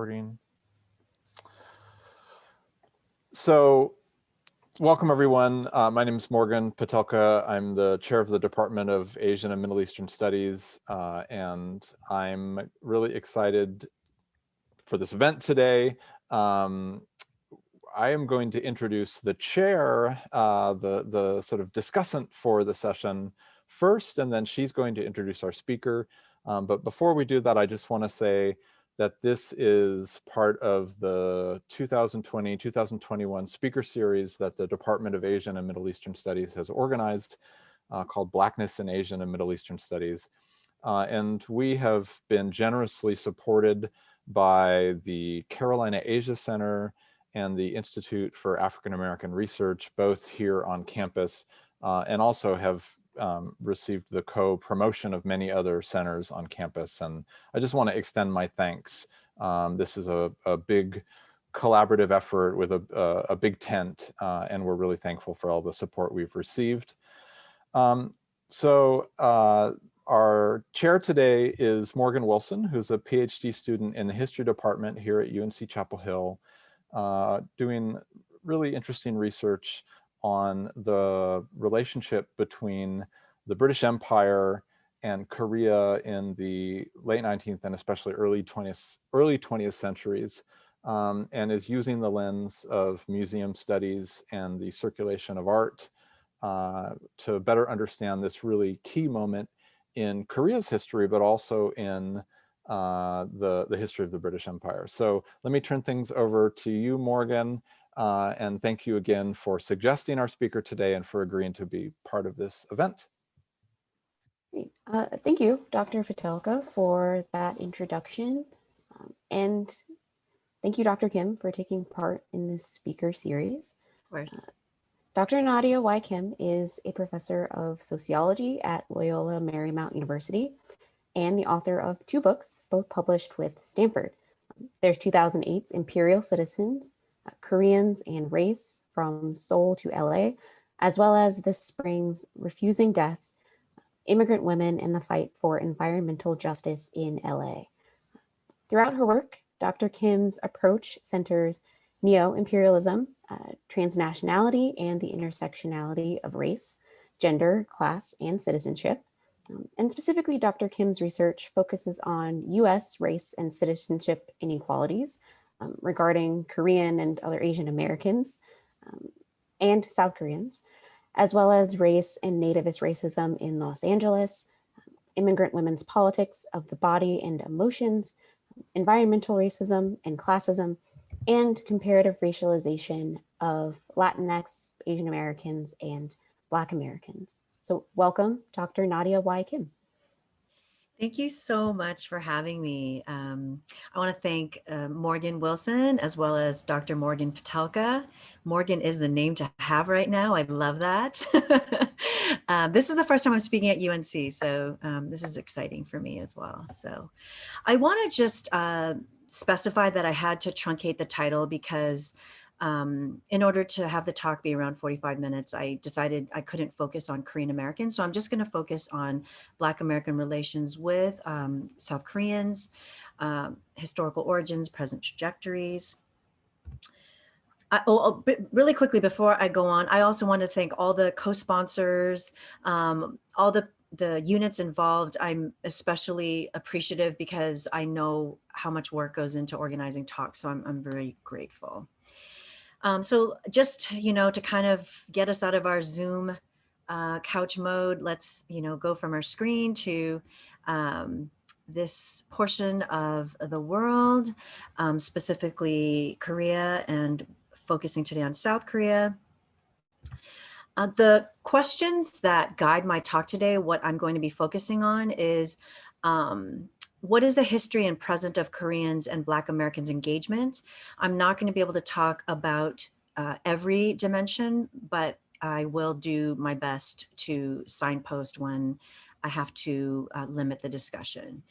recording. So, welcome everyone. My name is Morgan Patelka. I'm the chair of the Department of Asian and Middle Eastern Studies, and I'm really excited for this event today. I am going to introduce the chair, the sort of discussant for the session first, and then she's going to introduce our speaker. But before we do that, I just want to say that this is part of the 2020-2021 speaker series that the Department of Asian and Middle Eastern Studies has organized, called Blackness in Asian and Middle Eastern Studies. And we have been generously supported by the Carolina Asia Center and the Institute for African American Research, both here on campus, and also have received the co-promotion of many other centers on campus. And I just want to extend my thanks. This is a big collaborative effort with a big tent, and we're really thankful for all the support we've received. Our chair today is Morgan Wilson, who's a PhD student in the history department here at UNC Chapel Hill, doing really interesting research on the relationship between the British Empire and Korea in the late 19th and especially early 20th centuries, and is using the lens of museum studies and the circulation of art to better understand this really key moment in Korea's history, but also in the history of the British Empire. So let me turn things over to you, Morgan, and thank you again for suggesting our speaker today and for agreeing to be part of this event. Great. Thank you, Dr. Patelka, for that introduction. And thank you, Dr. Kim, for taking part in this speaker series. Of course. Dr. Nadia Y. Kim is a professor of sociology at Loyola Marymount University and the author of 2 books, both published with Stanford. There's 2008's Imperial Citizens, Koreans and Race from Seoul to LA, as well as this spring's Refusing Death, Immigrant Women in the Fight for Environmental Justice in LA. Throughout her work, Dr. Kim's approach centers neo-imperialism, transnationality, and the intersectionality of race, gender, class, and citizenship. And specifically, Dr. Kim's research focuses on US race and citizenship inequalities regarding Korean and other Asian Americans and South Koreans, as well as race and nativist racism in Los Angeles, immigrant women's politics of the body and emotions, environmental racism and classism, and comparative racialization of Latinxs, Asian Americans, and Black Americans. So welcome, Dr. Nadia Y. Kim. Thank you so much for having me. I want to thank Morgan Wilson, as well as Dr. Morgan Patelka. Morgan is the name to have right now. I love that. This is the first time I'm speaking at UNC, so this is exciting for me as well. So I want to just specify that I had to truncate the title because in order to have the talk be around 45 minutes, I decided I couldn't focus on Korean Americans. So I'm just going to focus on Black American relations with South Koreans, historical origins, present trajectories. Really quickly before I go on, I also want to thank all the co-sponsors, all the units involved. I'm especially appreciative because I know how much work goes into organizing talks, so I'm very grateful. So just, to kind of get us out of our Zoom couch mode, let's, go from our screen to this portion of the world, specifically Korea, and focusing today on South Korea. The questions that guide my talk today, what I'm going to be focusing on is, what is the history and present of Koreans and Black Americans' engagement? I'm not going to be able to talk about every dimension, but I will do my best to signpost when I have to limit the discussion.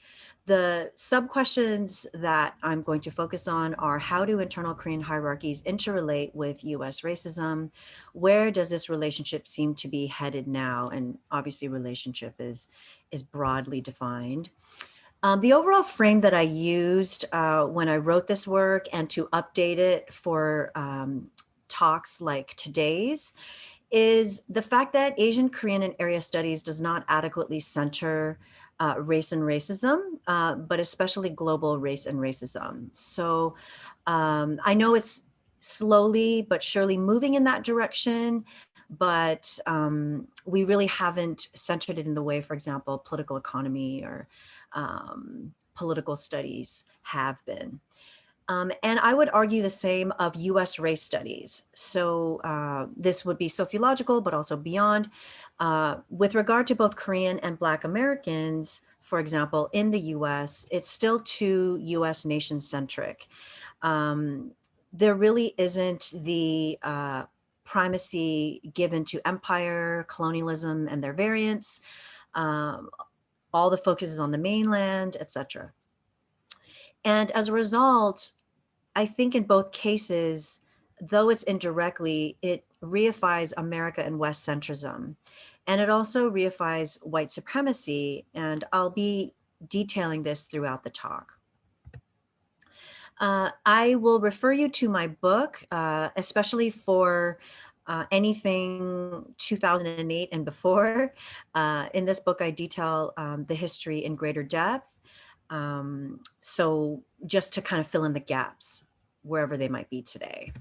The sub-questions that I'm going to focus on are: how do internal Korean hierarchies interrelate with US racism? Where does this relationship seem to be headed now? And obviously relationship is broadly defined. The overall frame that I used when I wrote this work and to update it for talks like today's is the fact that Asian, Korean, and area studies does not adequately center race and racism, but especially global race and racism. So I know it's slowly but surely moving in that direction, but we really haven't centered it in the way, for example, political economy or political studies have been. And I would argue the same of US race studies. So this would be sociological, but also beyond. With regard to both Korean and Black Americans, for example, in the US, it's still too US nation centric. There really isn't the primacy given to empire, colonialism, and their variants. Um, all the focus is on the mainland, etc. And as a result, I think in both cases, though it's indirectly, it reifies America and West centrism. And it also reifies white supremacy. And I'll be detailing this throughout the talk. I will refer you to my book, especially for anything 2008 and before. In this book, I detail the history in greater depth. So just to kind of fill in the gaps wherever they might be today.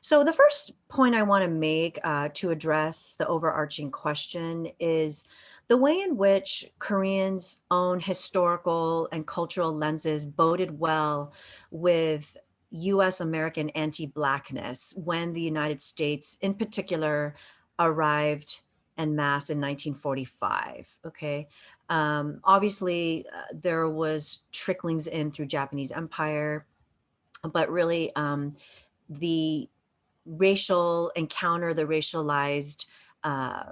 So the first point I want to make to address the overarching question is the way in which Koreans' own historical and cultural lenses boded well with US American anti-Blackness when the United States in particular arrived en masse in 1945, okay? Obviously, there was tricklings in through Japanese Empire, but really the racial encounter, the racialized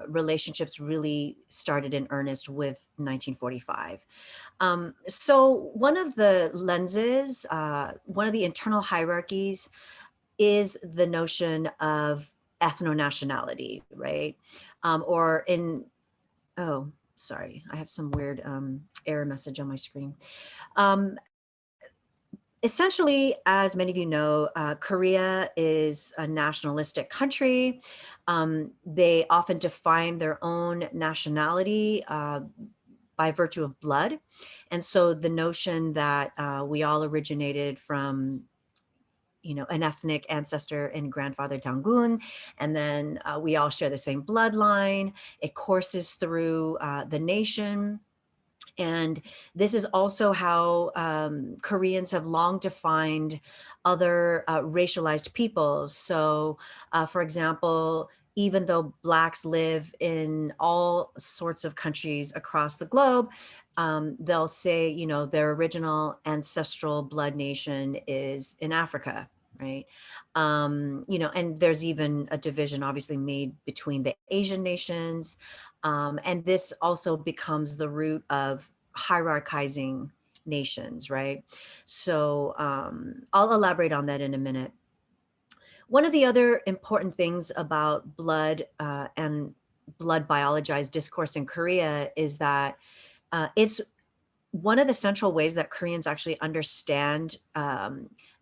relationships really started in earnest with 1945. So one of the lenses, one of the internal hierarchies is the notion of ethno-nationality, right? Or in, oh, sorry, I have some weird error message on my screen. Essentially, as many of you know, Korea is a nationalistic country. They often define their own nationality by virtue of blood. And so the notion that we all originated from an ethnic ancestor and grandfather Tangun, and then we all share the same bloodline. It courses through the nation. And this is also how Koreans have long defined other racialized peoples. So, for example, even though Blacks live in all sorts of countries across the globe, they'll say, their original ancestral blood nation is in Africa, right? And there's even a division obviously made between the Asian nations. And this also becomes the root of hierarchizing nations, right? So I'll elaborate on that in a minute. One of the other important things about blood and blood biologized discourse in Korea is that it's one of the central ways that Koreans actually understand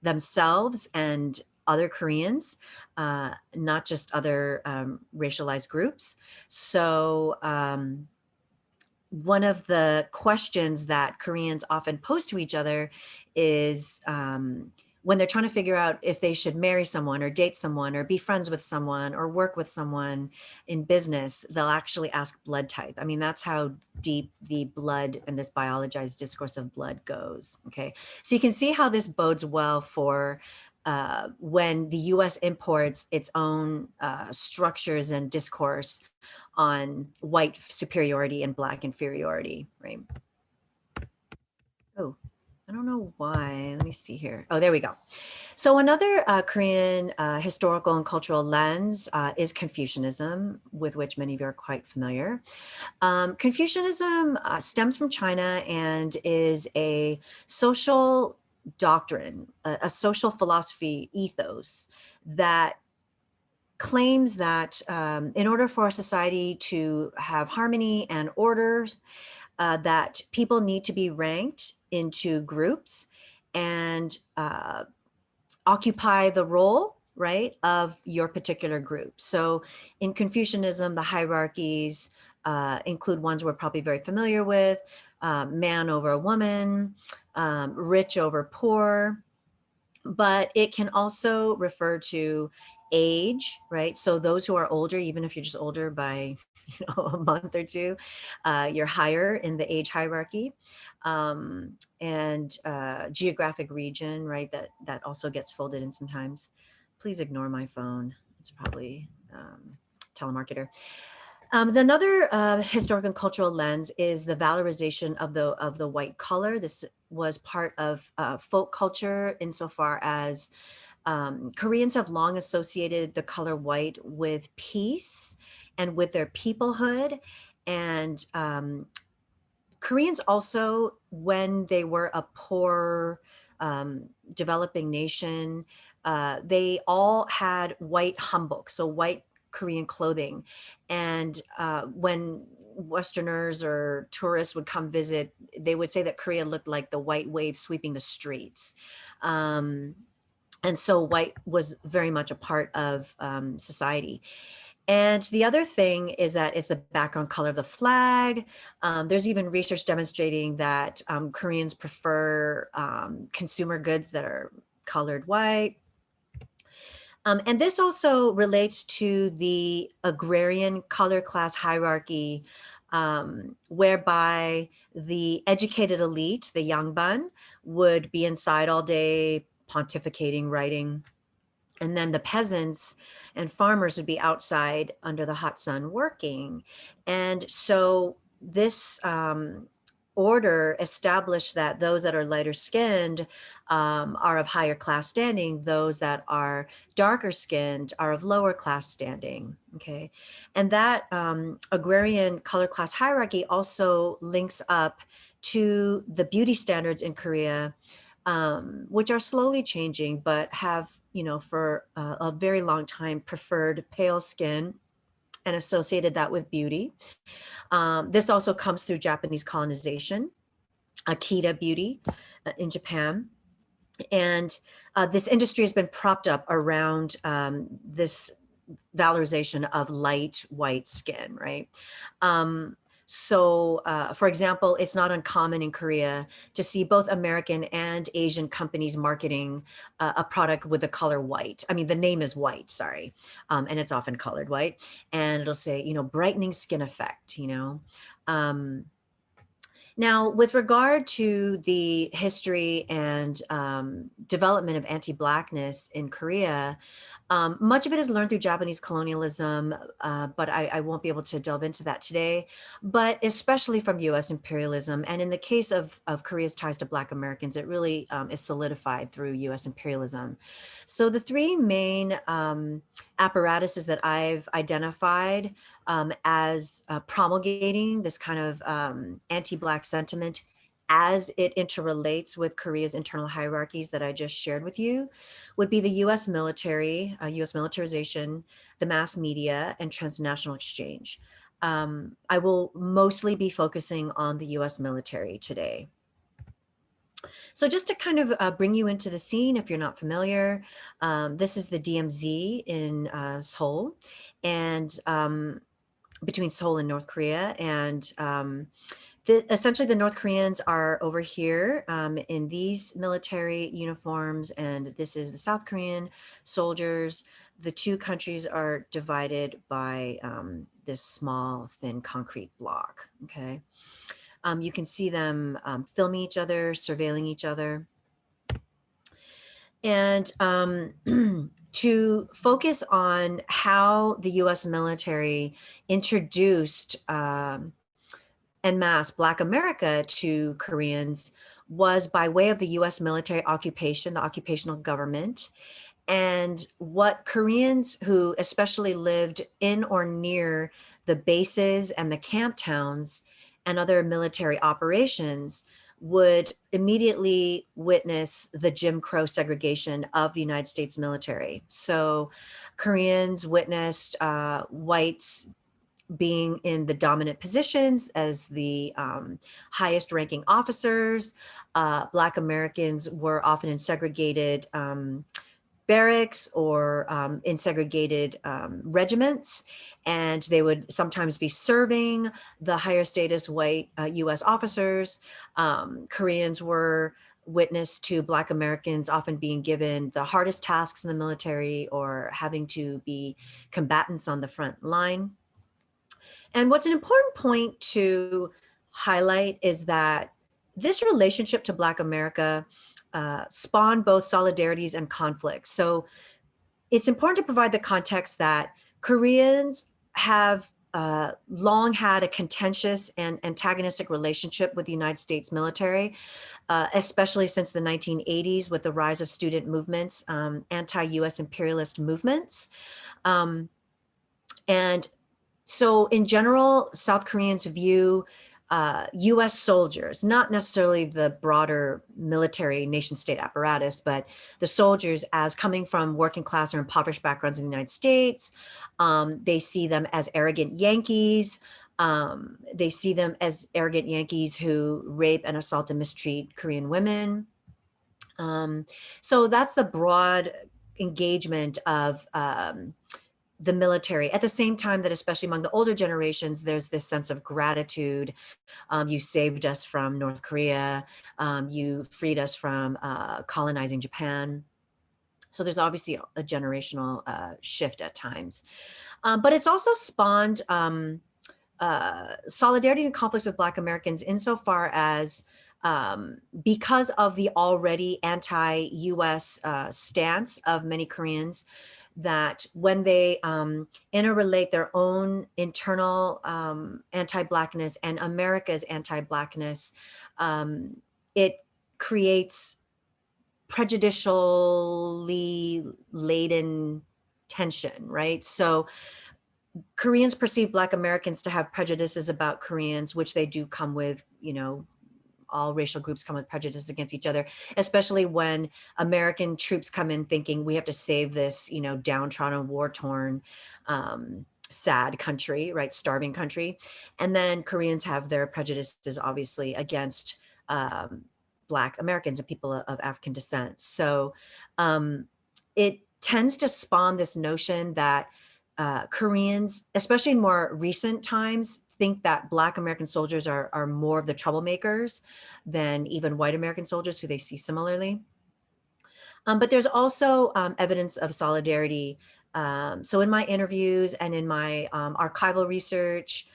themselves and other Koreans, not just other racialized groups. So one of the questions that Koreans often pose to each other is when they're trying to figure out if they should marry someone or date someone or be friends with someone or work with someone in business, they'll actually ask blood type. I mean, that's how deep the blood and this biologized discourse of blood goes, okay? So you can see how this bodes well for when the US imports its own structures and discourse on white superiority and Black inferiority, right? Oh, I don't know why. Let me see here. Oh, there we go. So another Korean historical and cultural lens is Confucianism, with which many of you are quite familiar. Confucianism stems from China and is a social doctrine, a social philosophy ethos that claims that in order for our society to have harmony and order, that people need to be ranked into groups and occupy the role, right, of your particular group. So in Confucianism, the hierarchies include ones we're probably very familiar with: man over woman, rich over poor. But it can also refer to age, right? So those who are older, even if you're just older by a month or two, you're higher in the age hierarchy. And geographic region, right? That also gets folded in sometimes. Please ignore my phone. It's probably telemarketer. Another historical and cultural lens is the valorization of the white color. This was part of folk culture insofar as Koreans have long associated the color white with peace and with their peoplehood. And Koreans also, when they were a poor developing nation, they all had white hanbok, so white Korean clothing. And when Westerners or tourists would come visit, they would say that Korea looked like the white wave sweeping the streets. And so white was very much a part of society. And the other thing is that it's the background color of the flag. There's even research demonstrating that Koreans prefer consumer goods that are colored white. And this also relates to the agrarian color class hierarchy, whereby the educated elite, the Yangbun, would be inside all day pontificating, writing. And then the peasants and farmers would be outside under the hot sun working. And so this order established that those that are lighter skinned are of higher class standing, those that are darker skinned are of lower class standing. Okay. And that agrarian color class hierarchy also links up to the beauty standards in Korea, which are slowly changing, but have, for a very long time preferred pale skin and associated that with beauty. This also comes through Japanese colonization, Akita beauty in Japan. And this industry has been propped up around this valorization of light white skin, right? So, for example, it's not uncommon in Korea to see both American and Asian companies marketing a product with the color white. I mean, the name is white, sorry, and it's often colored white. And it'll say, brightening skin effect, Now, with regard to the history and development of anti-Blackness in Korea, much of it is learned through Japanese colonialism, but I won't be able to delve into that today, but especially from US imperialism. And in the case of Korea's ties to Black Americans, it really is solidified through US imperialism. So the three main apparatuses that I've identified as promulgating this kind of anti-Black sentiment as it interrelates with Korea's internal hierarchies that I just shared with you would be the US military, US militarization, the mass media, and transnational exchange. I will mostly be focusing on the US military today. So just to kind of bring you into the scene, if you're not familiar, this is the DMZ in Seoul, and between Seoul and North Korea. And essentially the North Koreans are over here in these military uniforms, and this is the South Korean soldiers. The two countries are divided by this small, thin concrete block, okay? You can see them filming each other, surveilling each other. And to focus on how the US military introduced en masse Black America to Koreans was by way of the US military occupation, the occupational government, and what Koreans who especially lived in or near the bases and the camp towns and other military operations would immediately witness the Jim Crow segregation of the United States military. So Koreans witnessed whites being in the dominant positions as the highest ranking officers. Black Americans were often in segregated barracks or in segregated regiments, and they would sometimes be serving the higher status white US officers. Koreans were witness to Black Americans often being given the hardest tasks in the military or having to be combatants on the front line. And what's an important point to highlight is that this relationship to Black America spawned both solidarities and conflicts. So it's important to provide the context that Koreans have long had a contentious and antagonistic relationship with the United States military, especially since the 1980s with the rise of student movements, anti-US imperialist movements. And so in general, South Koreans view US soldiers, not necessarily the broader military nation state apparatus, but the soldiers as coming from working class or impoverished backgrounds in the United States. They see them as arrogant Yankees. They see them as arrogant Yankees who rape and assault and mistreat Korean women. So that's the broad engagement of the military. At the same time that, especially among the older generations, there's this sense of gratitude. You saved us from North Korea. You freed us from colonizing Japan. So there's obviously a generational shift at times. But it's also spawned solidarities and conflicts with Black Americans insofar as because of the already anti-US stance of many Koreans, that when they interrelate their own internal anti-Blackness and America's anti-Blackness, it creates prejudicially laden tension, right? So Koreans perceive Black Americans to have prejudices about Koreans, which they do come with, you know, all racial groups come with prejudices against each other, especially when American troops come in thinking we have to save this, you know, downtrodden, war-torn, sad country, right? Starving country. And then Koreans have their prejudices, obviously, against Black Americans and people of African descent. So it tends to spawn this notion that Koreans, especially in more recent times, think that Black American soldiers are more of the troublemakers than even white American soldiers who they see similarly. But there's also evidence of solidarity. So in my interviews and in my archival research,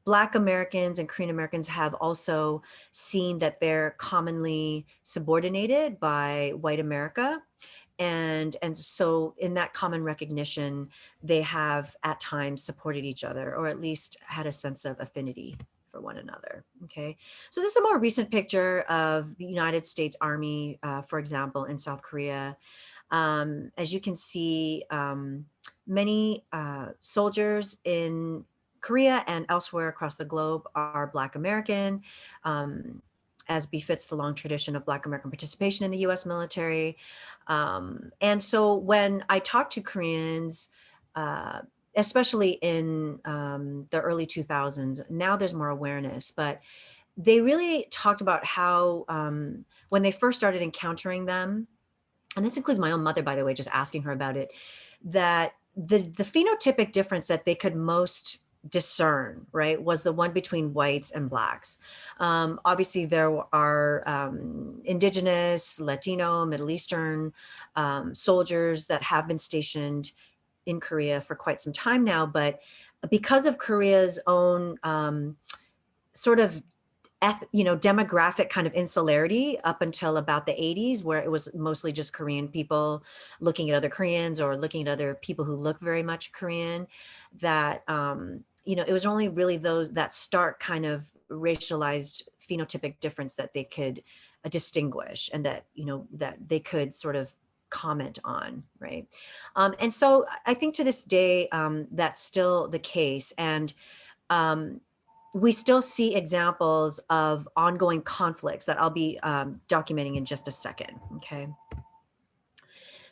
Black Americans and Korean Americans have also seen that they're commonly subordinated by white America. And so in that common recognition, they have at times supported each other, or at least had a sense of affinity for one another. Okay, so this is a more recent picture of the United States Army, for example, in South Korea. As you can see, many soldiers in Korea and elsewhere across the globe are Black American, as befits the long tradition of Black American participation in the US military. And so when I talk to Koreans, especially in the early 2000s, now there's more awareness, but they really talked about how when they first started encountering them, and this includes my own mother, by the way, just asking her about it, that the phenotypic difference that they could most discern, right, was the one between whites and Blacks. Obviously, there are indigenous, Latino, Middle Eastern soldiers that have been stationed in Korea for quite some time now, but because of Korea's own sort of demographic kind of insularity up until about the 80s, where it was mostly just Korean people looking at other Koreans or looking at other people who look very much Korean, that, it was only really that stark kind of racialized phenotypic difference that they could distinguish and that, that they could sort of comment on, right? And so I think to this day, that's still the case. And we still see examples of ongoing conflicts that I'll be documenting in just a second, okay?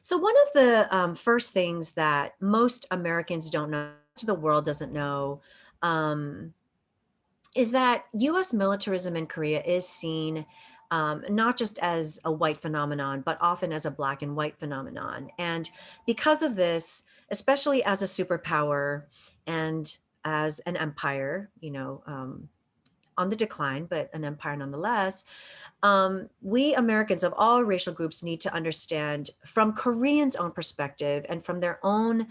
So one of the first things that most Americans don't know the world doesn't know, is that US militarism in Korea is seen not just as a white phenomenon, but often as a Black and white phenomenon. And because of this, especially as a superpower and as an empire, on the decline, but an empire nonetheless, we Americans of all racial groups need to understand from Koreans' own perspective and from their own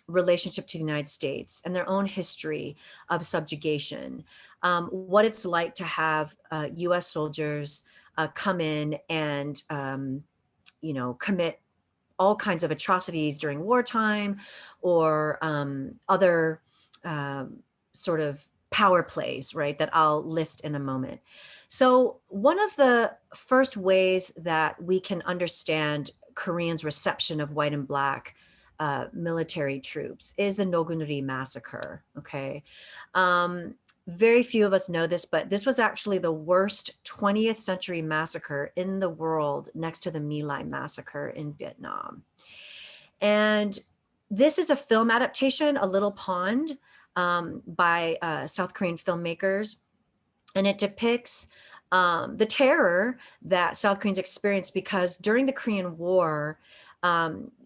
relationship to the United States and their own history of subjugation, what it's like to have US soldiers come in and, commit all kinds of atrocities during wartime or other sort of power plays, right, that I'll list in a moment. So one of the first ways that we can understand Koreans' reception of white and Black military troops is the Nogunri massacre, okay? Very few of us know this, but this was actually the worst 20th century massacre in the world next to the My Lai massacre in Vietnam. And this is a film adaptation, A Little Pond, by South Korean filmmakers. And it depicts the terror that South Koreans experienced because during the Korean War,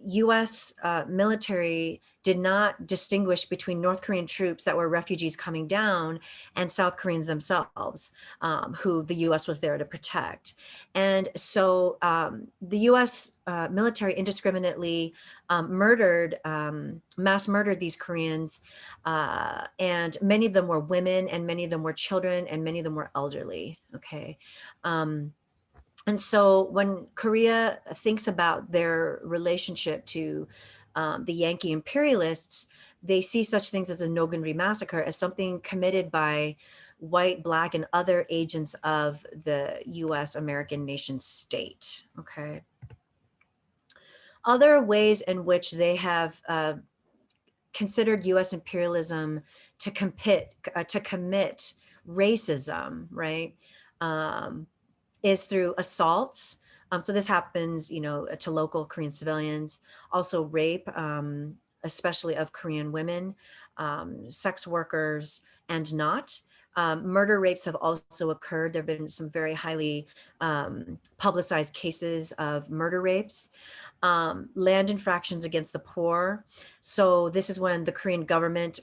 US military did not distinguish between North Korean troops that were refugees coming down and South Koreans themselves, who the US was there to protect. And so the US military indiscriminately mass murdered these Koreans, and many of them were women, and many of them were children, and many of them were elderly, okay? And so when Korea thinks about their relationship to the Yankee imperialists, they see such things as the Nogunri massacre as something committed by white, Black, and other agents of the US American nation state, okay? Other ways in which they have considered US imperialism to commit racism, right? Is through assaults. So this happens, to local Korean civilians, also rape, especially of Korean women, sex workers, and not. Murder rapes have also occurred. There have been some very highly publicized cases of murder rapes. Land infractions against the poor. So this is when the Korean government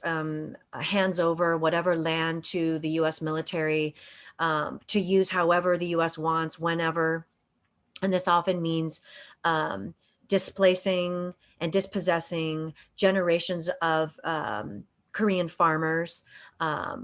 hands over whatever land to the US military to use however the US wants, whenever. And this often means displacing and dispossessing generations of Korean farmers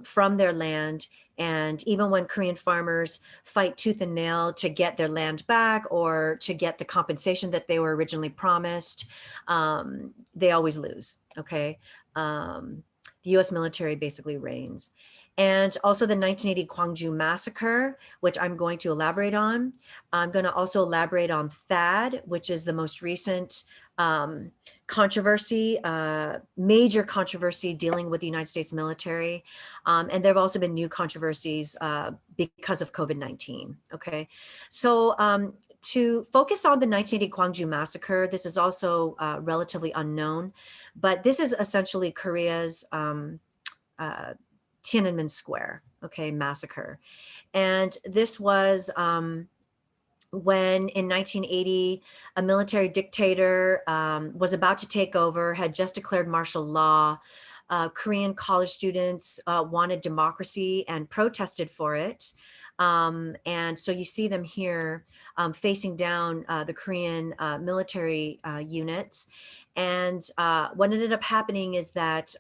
from their land. And even when Korean farmers fight tooth and nail to get their land back or to get the compensation that they were originally promised, they always lose, okay? The US military basically reigns. And also the 1980 Gwangju massacre, which I'm going to elaborate on. I'm going to also elaborate on THAAD, which is the most recent controversy, major controversy dealing with the United States military. And there have also been new controversies because of COVID-19, okay? So to focus on the 1980 Gwangju massacre, this is also relatively unknown, but this is essentially Korea's Tiananmen Square, okay, massacre. And this was when in 1980, a military dictator was about to take over, had just declared martial law. Korean college students wanted democracy and protested for it. And so you see them here facing down the Korean military units. And what ended up happening is that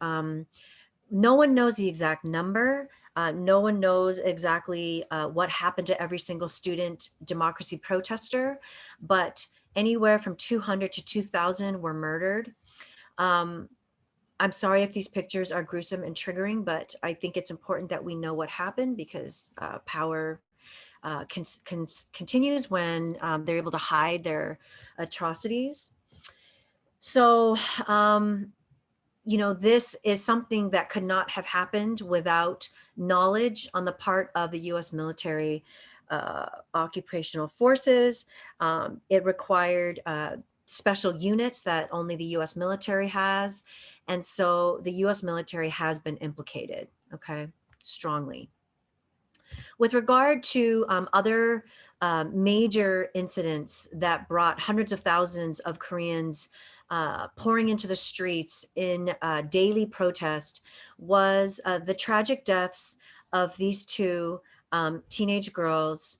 no one knows the exact number. No one knows exactly what happened to every single student democracy protester, but anywhere from 200 to 2,000 were murdered. I'm sorry if these pictures are gruesome and triggering, but I think it's important that we know what happened because power continues when they're able to hide their atrocities. So, this is something that could not have happened without knowledge on the part of the US military occupational forces. It required special units that only the US military has. And so the US military has been implicated, okay, strongly. With regard to other major incidents that brought hundreds of thousands of Koreans pouring into the streets in daily protest was the tragic deaths of these two teenage girls,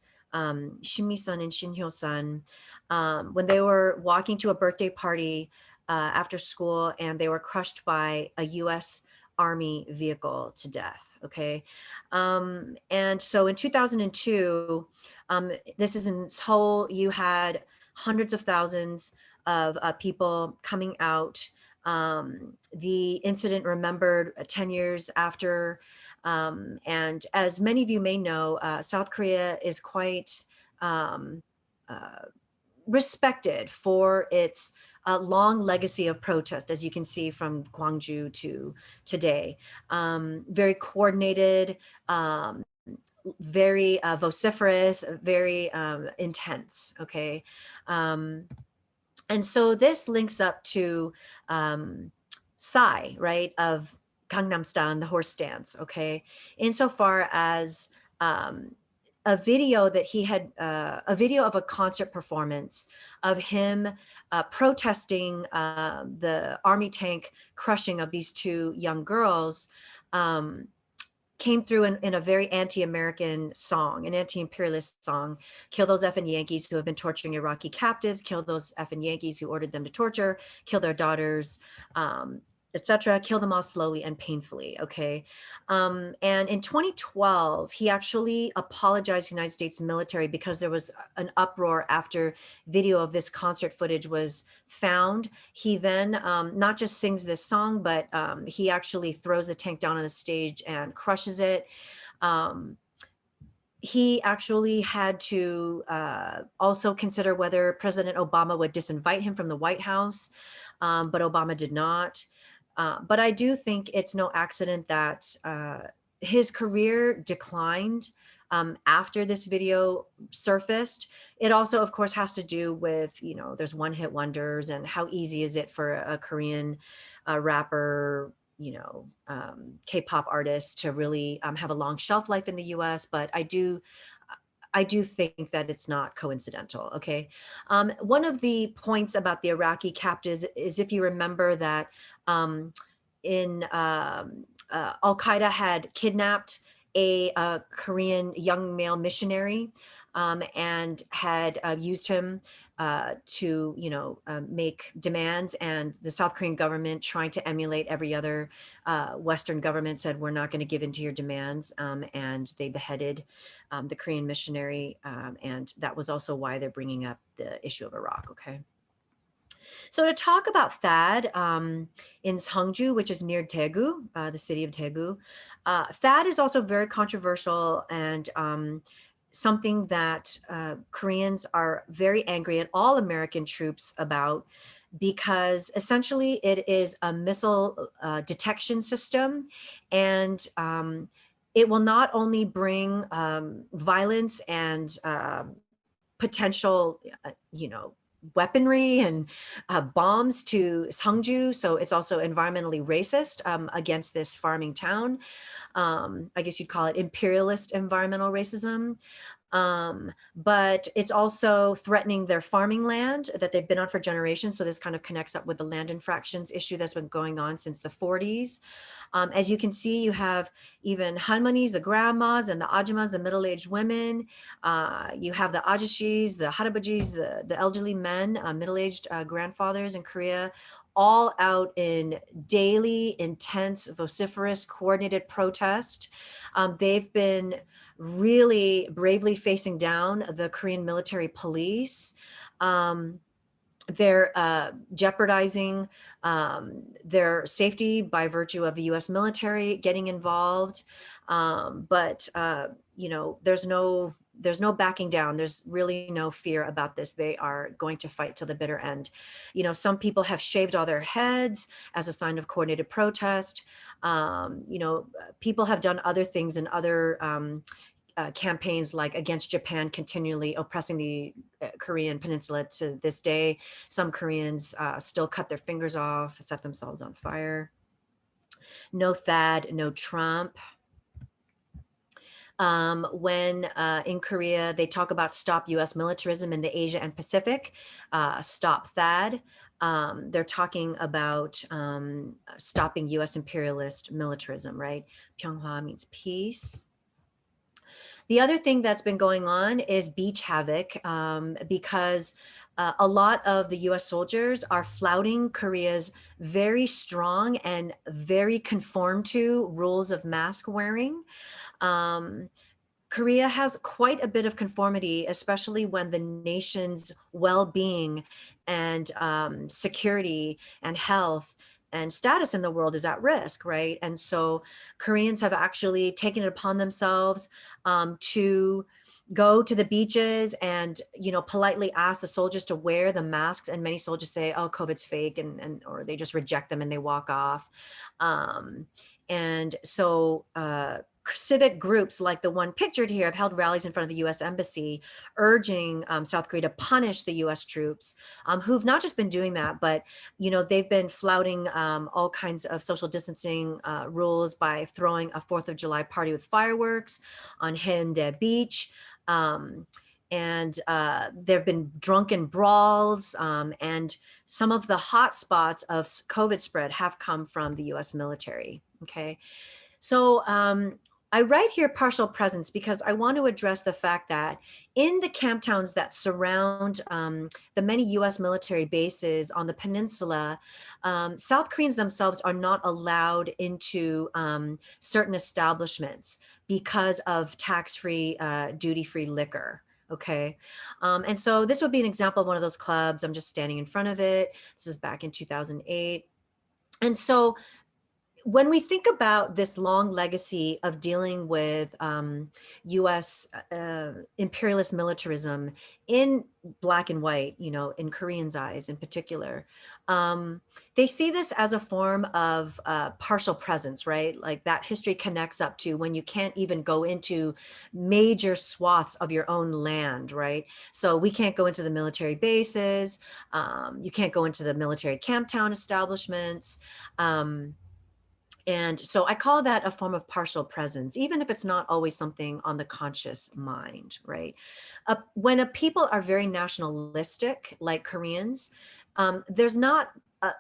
Shin-mi-sun and Shin-hyo-sun, when they were walking to a birthday party after school, and they were crushed by a US Army vehicle to death. Okay. And so in 2002, this is in Seoul, you had hundreds of thousands of people coming out. The incident remembered 10 years after. And as many of you may know, South Korea is quite uh, respected for its long legacy of protest, as you can see from Gwangju to today. Very coordinated, very vociferous, very intense, okay? And so this links up to Psy, right, of Gangnam Style, the horse dance, okay? Insofar as a video that he had, a video of a concert performance of him protesting the army tank crushing of these two young girls, came through in a very anti-American song, an anti-imperialist song. Kill those effing Yankees who have been torturing Iraqi captives, kill those effing Yankees who ordered them to torture, kill their daughters, etc. Kill them all slowly and painfully, okay? And in 2012, he actually apologized to the United States military because there was an uproar after video of this concert footage was found. He then not just sings this song, but he actually throws the tank down on the stage and crushes it. He actually had to also consider whether President Obama would disinvite him from the White House, but Obama did not. But I do think it's no accident that his career declined after this video surfaced. It also, of course, has to do with, you know, there's one hit wonders and how easy is it for a Korean rapper, you know, K-pop artist to really have a long shelf life in the US. But I do think that it's not coincidental, okay? One of the points about the Iraqi captives is, if you remember that Al-Qaeda had kidnapped a Korean young male missionary and had used him to, you know, make demands, and the South Korean government, trying to emulate every other Western government, said, we're not going to give in to your demands, and they beheaded the Korean missionary, and that was also why they're bringing up the issue of Iraq, okay? So to talk about THAAD in Seongju, which is near Daegu, the city of Daegu, THAAD is also very controversial and something that Koreans are very angry at all American troops about, because essentially it is a missile detection system, and it will not only bring violence and potential, you know, weaponry and bombs to Seongju. So it's also environmentally racist against this farming town. I guess you'd call it imperialist environmental racism. But it's also threatening their farming land that they've been on for generations. So this kind of connects up with the land infractions issue that's been going on since the 40s. As you can see, you have even halmonis, the grandmas, and the ajumas, the middle-aged women. You have the ajishis, the harabajis, the elderly men, middle-aged grandfathers in Korea, all out in daily, intense, vociferous, coordinated protest. They've been really bravely facing down the Korean military police. They're jeopardizing their safety by virtue of the US military getting involved. But you know, there's no backing down. There's really no fear about this. They are going to fight till the bitter end. You know, some people have shaved all their heads as a sign of coordinated protest. You know, people have done other things in other campaigns like against Japan continually oppressing the Korean peninsula to this day. Some Koreans still cut their fingers off, set themselves on fire. No THAAD, no Trump. When in Korea, they talk about stop US militarism in the Asia and Pacific, stop THAAD. They're talking about stopping US imperialist militarism, right? Pyeonghwa means peace. The other thing that's been going on is beach havoc, because a lot of the US soldiers are flouting Korea's very strong and very conform to rules of mask wearing. Korea has quite a bit of conformity, especially when the nation's well-being and security and health and status in the world is at risk, right? And so Koreans have actually taken it upon themselves to go to the beaches and, politely ask the soldiers to wear the masks. And many soldiers say, oh, COVID's fake, or they just reject them and they walk off. And so civic groups like the one pictured here have held rallies in front of the US Embassy, urging South Korea to punish the US troops, who've not just been doing that, but they've been flouting all kinds of social distancing rules by throwing a 4th of July party with fireworks on Haeundae Beach. And there have been drunken brawls, and some of the hot spots of COVID spread have come from the US military. Okay, so I write here partial presence because I want to address the fact that in the camp towns that surround the many US military bases on the peninsula, South Koreans themselves are not allowed into certain establishments because of tax-free, duty-free liquor. Okay. And so this would be an example of one of those clubs. I'm just standing in front of it. This is back in 2008. And so when we think about this long legacy of dealing with US imperialist militarism in black and white, in Koreans' eyes in particular, they see this as a form of partial presence, right? Like that history connects up to when you can't even go into major swaths of your own land, right? So we can't go into the military bases. You can't go into the military camp town establishments. And so I call that a form of partial presence, even if it's not always something on the conscious mind, right? When a people are very nationalistic, like Koreans, there's not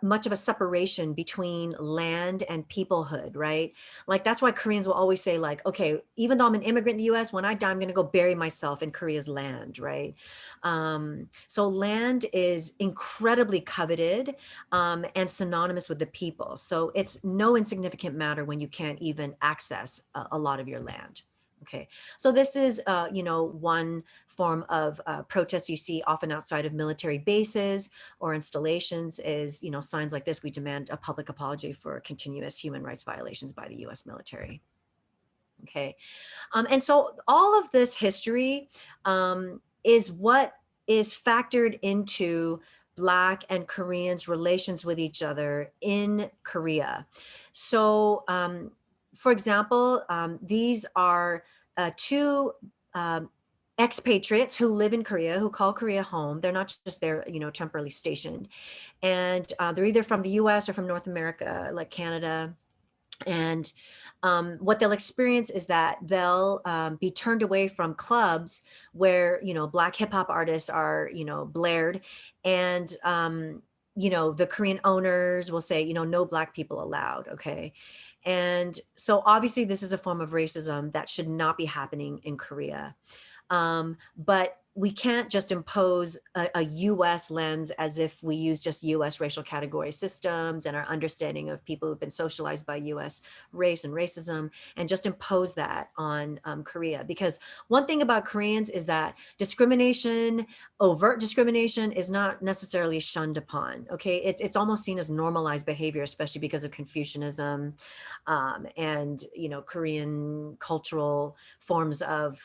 much of a separation between land and peoplehood, right? Like that's why Koreans will always say like, okay, even though I'm an immigrant in the US, when I die, I'm gonna go bury myself in Korea's land, right? So land is incredibly coveted and synonymous with the people. So it's no insignificant matter when you can't even access a lot of your land. Okay, so this is, one form of protest you see often outside of military bases or installations is, signs like this: we demand a public apology for continuous human rights violations by the US military. Okay, and so all of this history is what is factored into Black and Koreans' relations with each other in Korea. So, for example, these are two expatriates who live in Korea, who call Korea home. They're not just there, temporarily stationed. And they're either from the US or from North America, like Canada. And what they'll experience is that they'll be turned away from clubs where, Black hip hop artists are, blared. And, the Korean owners will say, no Black people allowed. Okay. And so obviously this is a form of racism that should not be happening in Korea. But we can't just impose a US lens as if we use just US racial category systems and our understanding of people who've been socialized by US race and racism and just impose that on Korea. Because one thing about Koreans is that discrimination, overt discrimination, is not necessarily shunned upon. Okay, it's almost seen as normalized behavior, especially because of Confucianism and Korean cultural forms of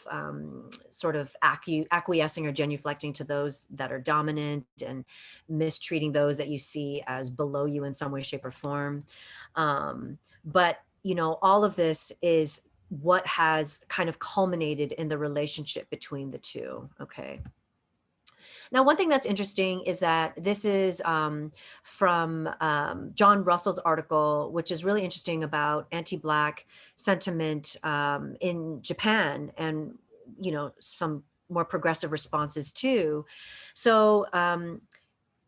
sort of acquiescing or genuflecting to those that are dominant and mistreating those that you see as below you in some way, shape, or form. But all of this is what has kind of culminated in the relationship between the two. Okay. Now, one thing that's interesting is that this is from John Russell's article, which is really interesting about anti-Black sentiment in Japan, and some more progressive responses too. So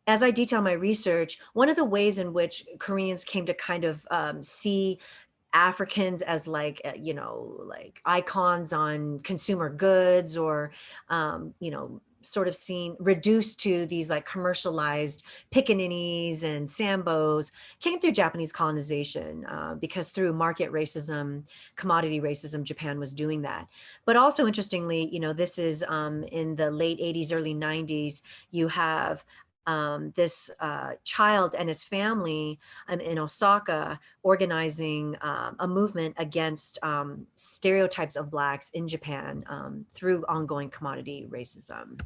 as I detail my research, one of the ways in which Koreans came to kind of see Africans as like, like icons on consumer goods, or, sort of seen reduced to these like commercialized pickaninnies and sambos, came through Japanese colonization, because through market racism, commodity racism, Japan was doing that. But also interestingly, this is in the late 80s, early 90s, you have this child and his family in Osaka organizing a movement against stereotypes of Blacks in Japan through ongoing commodity racism.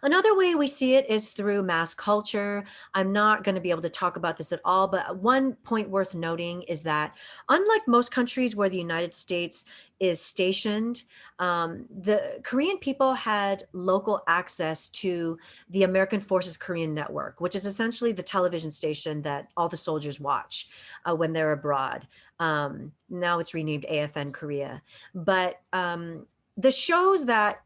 Another way we see it is through mass culture. I'm not going to be able to talk about this at all, but one point worth noting is that unlike most countries where the United States is stationed, the Korean people had local access to the American Forces Korean Network, which is essentially the television station that all the soldiers watch when they're abroad. Now it's renamed AFN Korea. But the shows that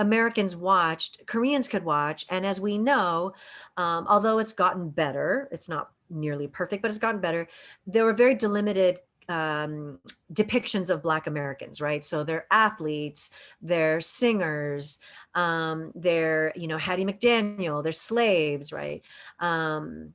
Americans watched, Koreans could watch. And as we know, although it's gotten better, it's not nearly perfect, but it's gotten better. There were very delimited depictions of Black Americans, right? So they're athletes, they're singers, they're, Hattie McDaniel, they're slaves, right? And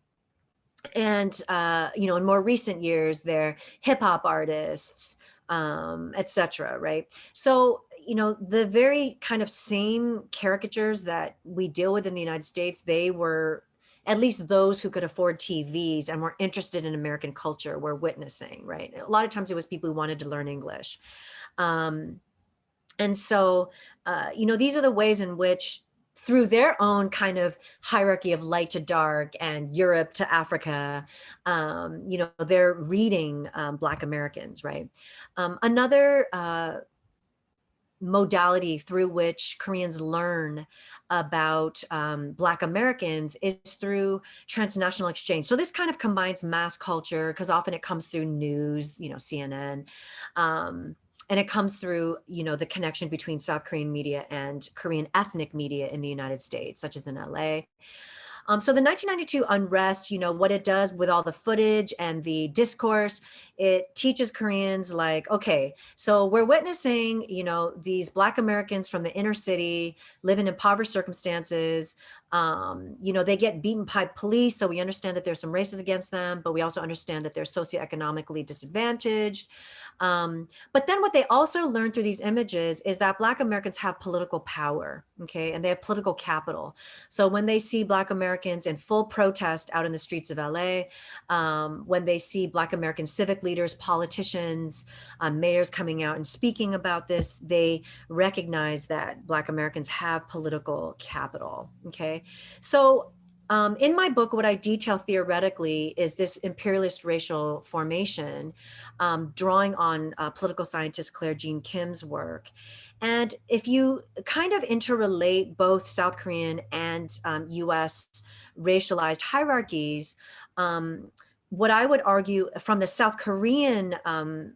in more recent years, they're hip hop artists, etc. Right? So the very kind of same caricatures that we deal with in the United States, they were, at least those who could afford TVs and were interested in American culture, were witnessing. Right? A lot of times it was people who wanted to learn English, and so these are the ways in which, through their own kind of hierarchy of light to dark and Europe to Africa, they're reading Black Americans, right? Another modality through which Koreans learn about Black Americans is through transnational exchange. So this kind of combines mass culture, because often it comes through news, CNN, and it comes through, the connection between South Korean media and Korean ethnic media in the United States, such as in LA. So the 1992 Unrest, what it does with all the footage and the discourse, it teaches Koreans like, okay, so we're witnessing, these Black Americans from the inner city living in impoverished circumstances. They get beaten by police. So we understand that there's some races against them, but we also understand that they're socioeconomically disadvantaged. But then what they also learn through these images is that Black Americans have political power, okay, and they have political capital. So when they see Black Americans in full protest out in the streets of LA, when they see Black American civic leaders, politicians, mayors coming out and speaking about this, they recognize that Black Americans have political capital, okay? So in my book, what I detail theoretically is this imperialist racial formation, drawing on political scientist Claire Jean Kim's work. And if you kind of interrelate both South Korean and US racialized hierarchies, what I would argue from the South Korean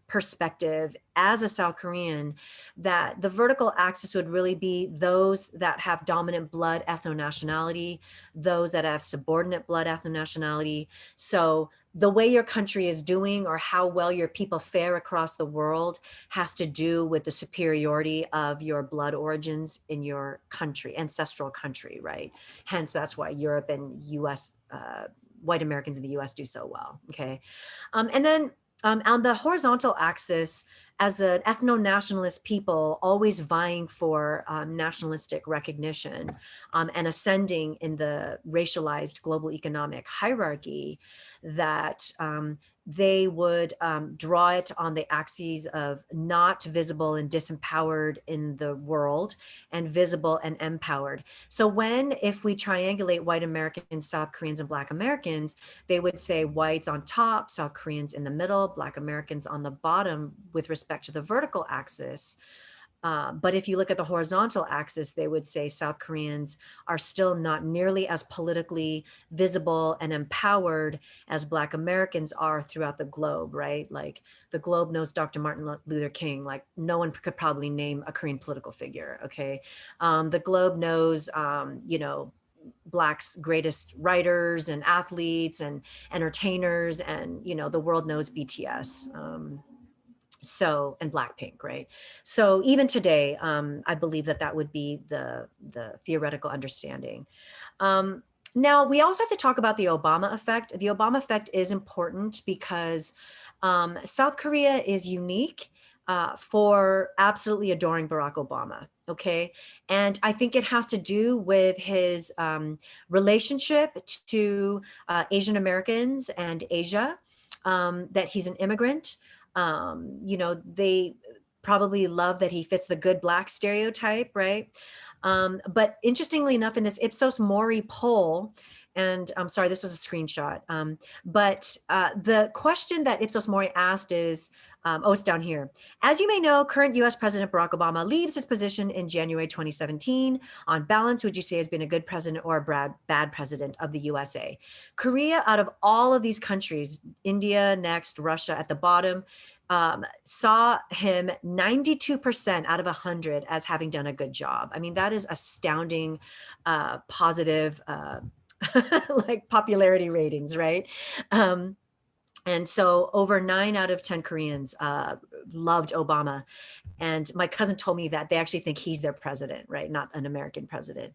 perspective, as a South Korean, that the vertical axis would really be those that have dominant blood ethno-nationality, those that have subordinate blood ethno-nationality. So the way your country is doing, or how well your people fare across the world, has to do with the superiority of your blood origins in your country, ancestral country, right? Hence, that's why Europe and US white Americans in the US do so well, okay? And then on the horizontal axis, as an ethno-nationalist people, always vying for nationalistic recognition and ascending in the racialized global economic hierarchy, that they would draw it on the axes of not visible and disempowered in the world, and visible and empowered. So if we triangulate white Americans, South Koreans, and Black Americans, they would say whites on top, South Koreans in the middle, Black Americans on the bottom with respect to the vertical axis. But if you look at the horizontal axis, they would say South Koreans are still not nearly as politically visible and empowered as Black Americans are throughout the globe, right? Like the globe knows Dr. Martin Luther King, like no one could probably name a Korean political figure, okay? The globe knows, Black's greatest writers and athletes and entertainers, and, the world knows BTS. And Blackpink, right? So even today, I believe that would be the theoretical understanding. Now, we also have to talk about the Obama effect. The Obama effect is important because South Korea is unique for absolutely adoring Barack Obama. Okay. And I think it has to do with his relationship to Asian Americans and Asia, that he's an immigrant. They probably love that he fits the good Black stereotype, right? But interestingly enough, in this Ipsos Mori poll, and I'm sorry, this was a screenshot, but the question that Ipsos Mori asked is, it's down here. As you may know, current US President Barack Obama leaves his position in January 2017. On balance, would you say has been a good president or a bad president of the USA? Korea, out of all of these countries, India next, Russia at the bottom, saw him 92% out of 100 as having done a good job. I mean, that is astounding, positive, like popularity ratings, right? And so over 9 out of 10 Koreans loved Obama. And my cousin told me that they actually think he's their president, right? Not an American president.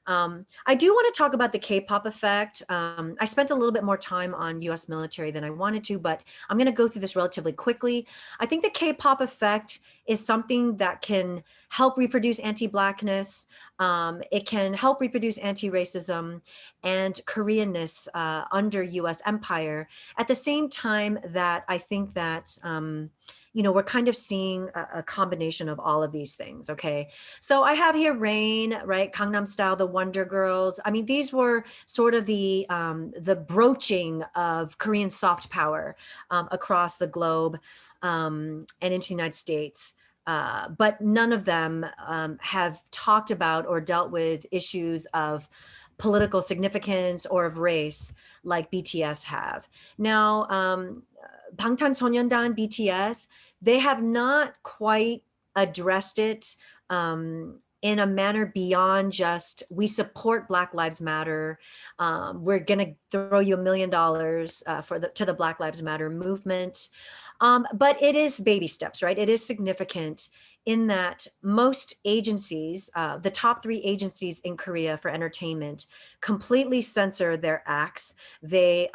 I do want to talk about the K-pop effect. I spent a little bit more time on US military than I wanted to, but I'm going to go through this relatively quickly. I think the K-pop effect is something that can help reproduce anti-Blackness. It can help reproduce anti-racism and Koreanness under US empire. At the same time that I think that, we're kind of seeing a combination of all of these things, okay? So I have here Rain, right? Gangnam Style, the Wonder Girls. I mean, these were sort of the broaching of Korean soft power across the globe and into the United States. But none of them have talked about or dealt with issues of political significance or of race like BTS have. Now, 방탄소년단, BTS, they have not quite addressed it in a manner beyond just, we support Black Lives Matter. We're going to throw you $1 million to the Black Lives Matter movement. But it is baby steps, right? It is significant in that most agencies, the top 3 agencies in Korea for entertainment, completely censor their acts. They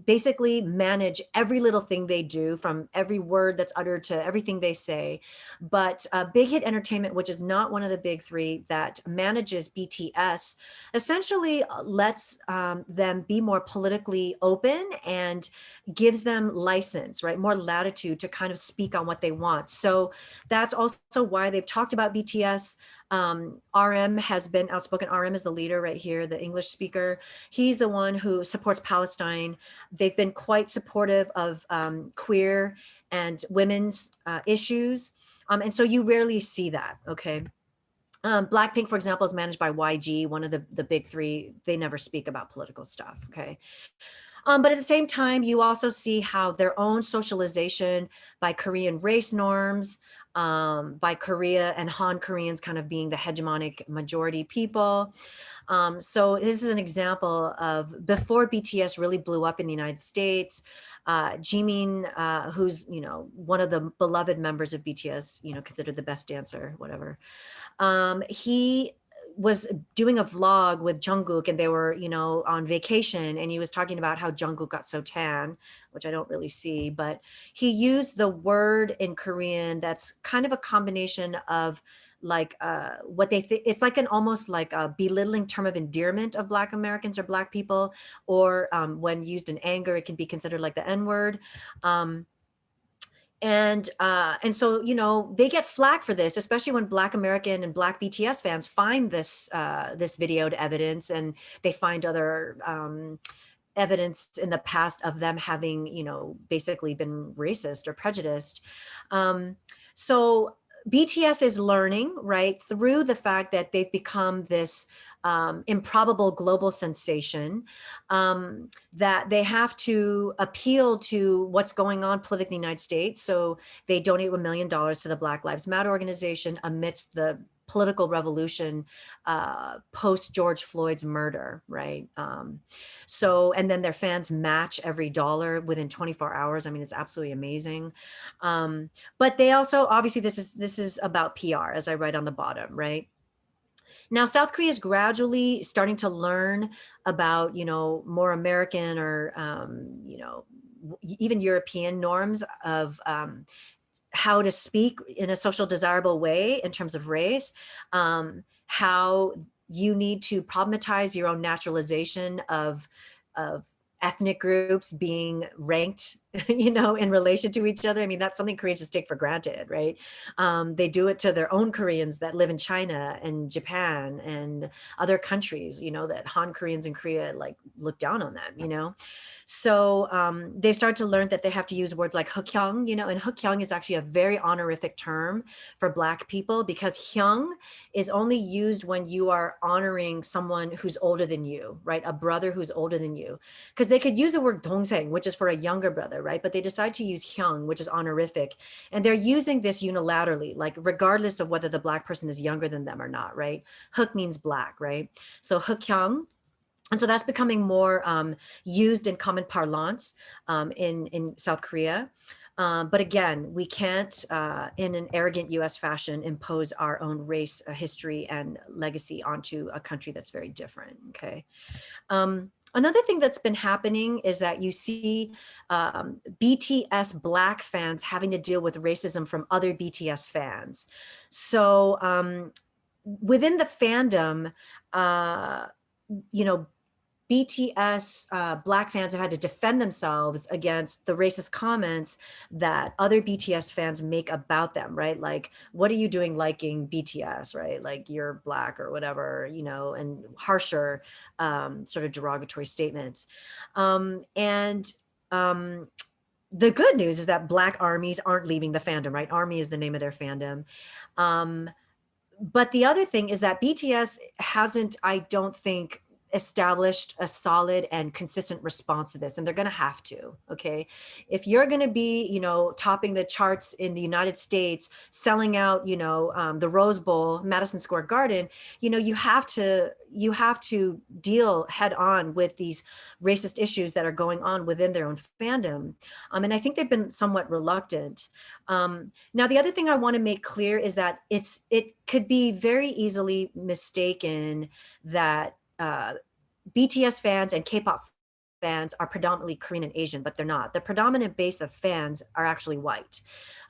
basically manage every little thing they do, from every word that's uttered to everything they say. But Big Hit Entertainment, which is not one of the big 3 that manages BTS, essentially lets them be more politically open and gives them license, right? More latitude to kind of speak on what they want. So that's also why they've talked about BTS. RM has been outspoken. RM is the leader right here, the English speaker. He's the one who supports Palestine. They've been quite supportive of queer and women's issues. And so you rarely see that, okay? Blackpink, for example, is managed by YG, one of the big 3. They never speak about political stuff, okay? But at the same time, you also see how their own socialization by Korean race norms, by Korea and Han Koreans kind of being the hegemonic majority people. So this is an example of before BTS really blew up in the United States. Jimin, who's one of the beloved members of BTS, considered the best dancer, whatever. He was doing a vlog with Jungkook, and they were, on vacation, and he was talking about how Jungkook got so tan, which I don't really see, but he used the word in Korean that's kind of a combination of what they think. It's like an almost like a belittling term of endearment of Black Americans or Black people, or when used in anger, it can be considered like the N-word. And so, you know, they get flack for this, especially when Black American and Black BTS fans find this videoed evidence, and they find other evidence in the past of them having, you know, basically been racist or prejudiced. So BTS is learning, right, through the fact that they've become this improbable global sensation, that they have to appeal to what's going on politically in the United States. So they donate $1 million to the Black Lives Matter organization amidst the political revolution post George Floyd's murder, right? So, and then their fans match every dollar within 24 hours. I mean, it's absolutely amazing. But they also, obviously, this is about PR, as I write on the bottom, right? Now, South Korea is gradually starting to learn about, you know, more American or, you know, even European norms of how to speak in a social desirable way in terms of race, how you need to problematize your own naturalization of ethnic groups being ranked, you know, in relation to each other. I mean, that's something Koreans just take for granted, right? They do it to their own Koreans that live in China and Japan and other countries, you know, that Han Koreans in Korea like look down on them, you know? So they start to learn that they have to use words like hukhyang, you know, and hukhyang is actually a very honorific term for Black people, because hyung is only used when you are honoring someone who's older than you, right? A brother who's older than you. Because they could use the word dongseng, which is for a younger brother, right? But they decide to use hyung, which is honorific. And they're using this unilaterally, like regardless of whether the Black person is younger than them or not, right? Huk means Black, right? So hukhyang. And so that's becoming more used in common parlance in South Korea. But again, we can't, in an arrogant US fashion, impose our own race, history, and legacy onto a country that's very different, okay? Another thing that's been happening is that you see BTS Black fans having to deal with racism from other BTS fans. So within the fandom, you know, BTS Black fans have had to defend themselves against the racist comments that other BTS fans make about them, right? Like, what are you doing liking BTS, right? Like, you're Black or whatever, you know, and harsher sort of derogatory statements. And the good news is that Black armies aren't leaving the fandom, right? Army is the name of their fandom. But the other thing is that BTS hasn't, I don't think, established a solid and consistent response to this, and they're going to have to. Okay, if you're going to be, you know, topping the charts in the United States, selling out, you know, the Rose Bowl, Madison Square Garden, you know, you have to deal head on with these racist issues that are going on within their own fandom, and I think they've been somewhat reluctant. Now, the other thing I want to make clear is that it could be very easily mistaken that BTS fans and K-pop fans are predominantly Korean and Asian, but they're not. The predominant base of fans are actually white.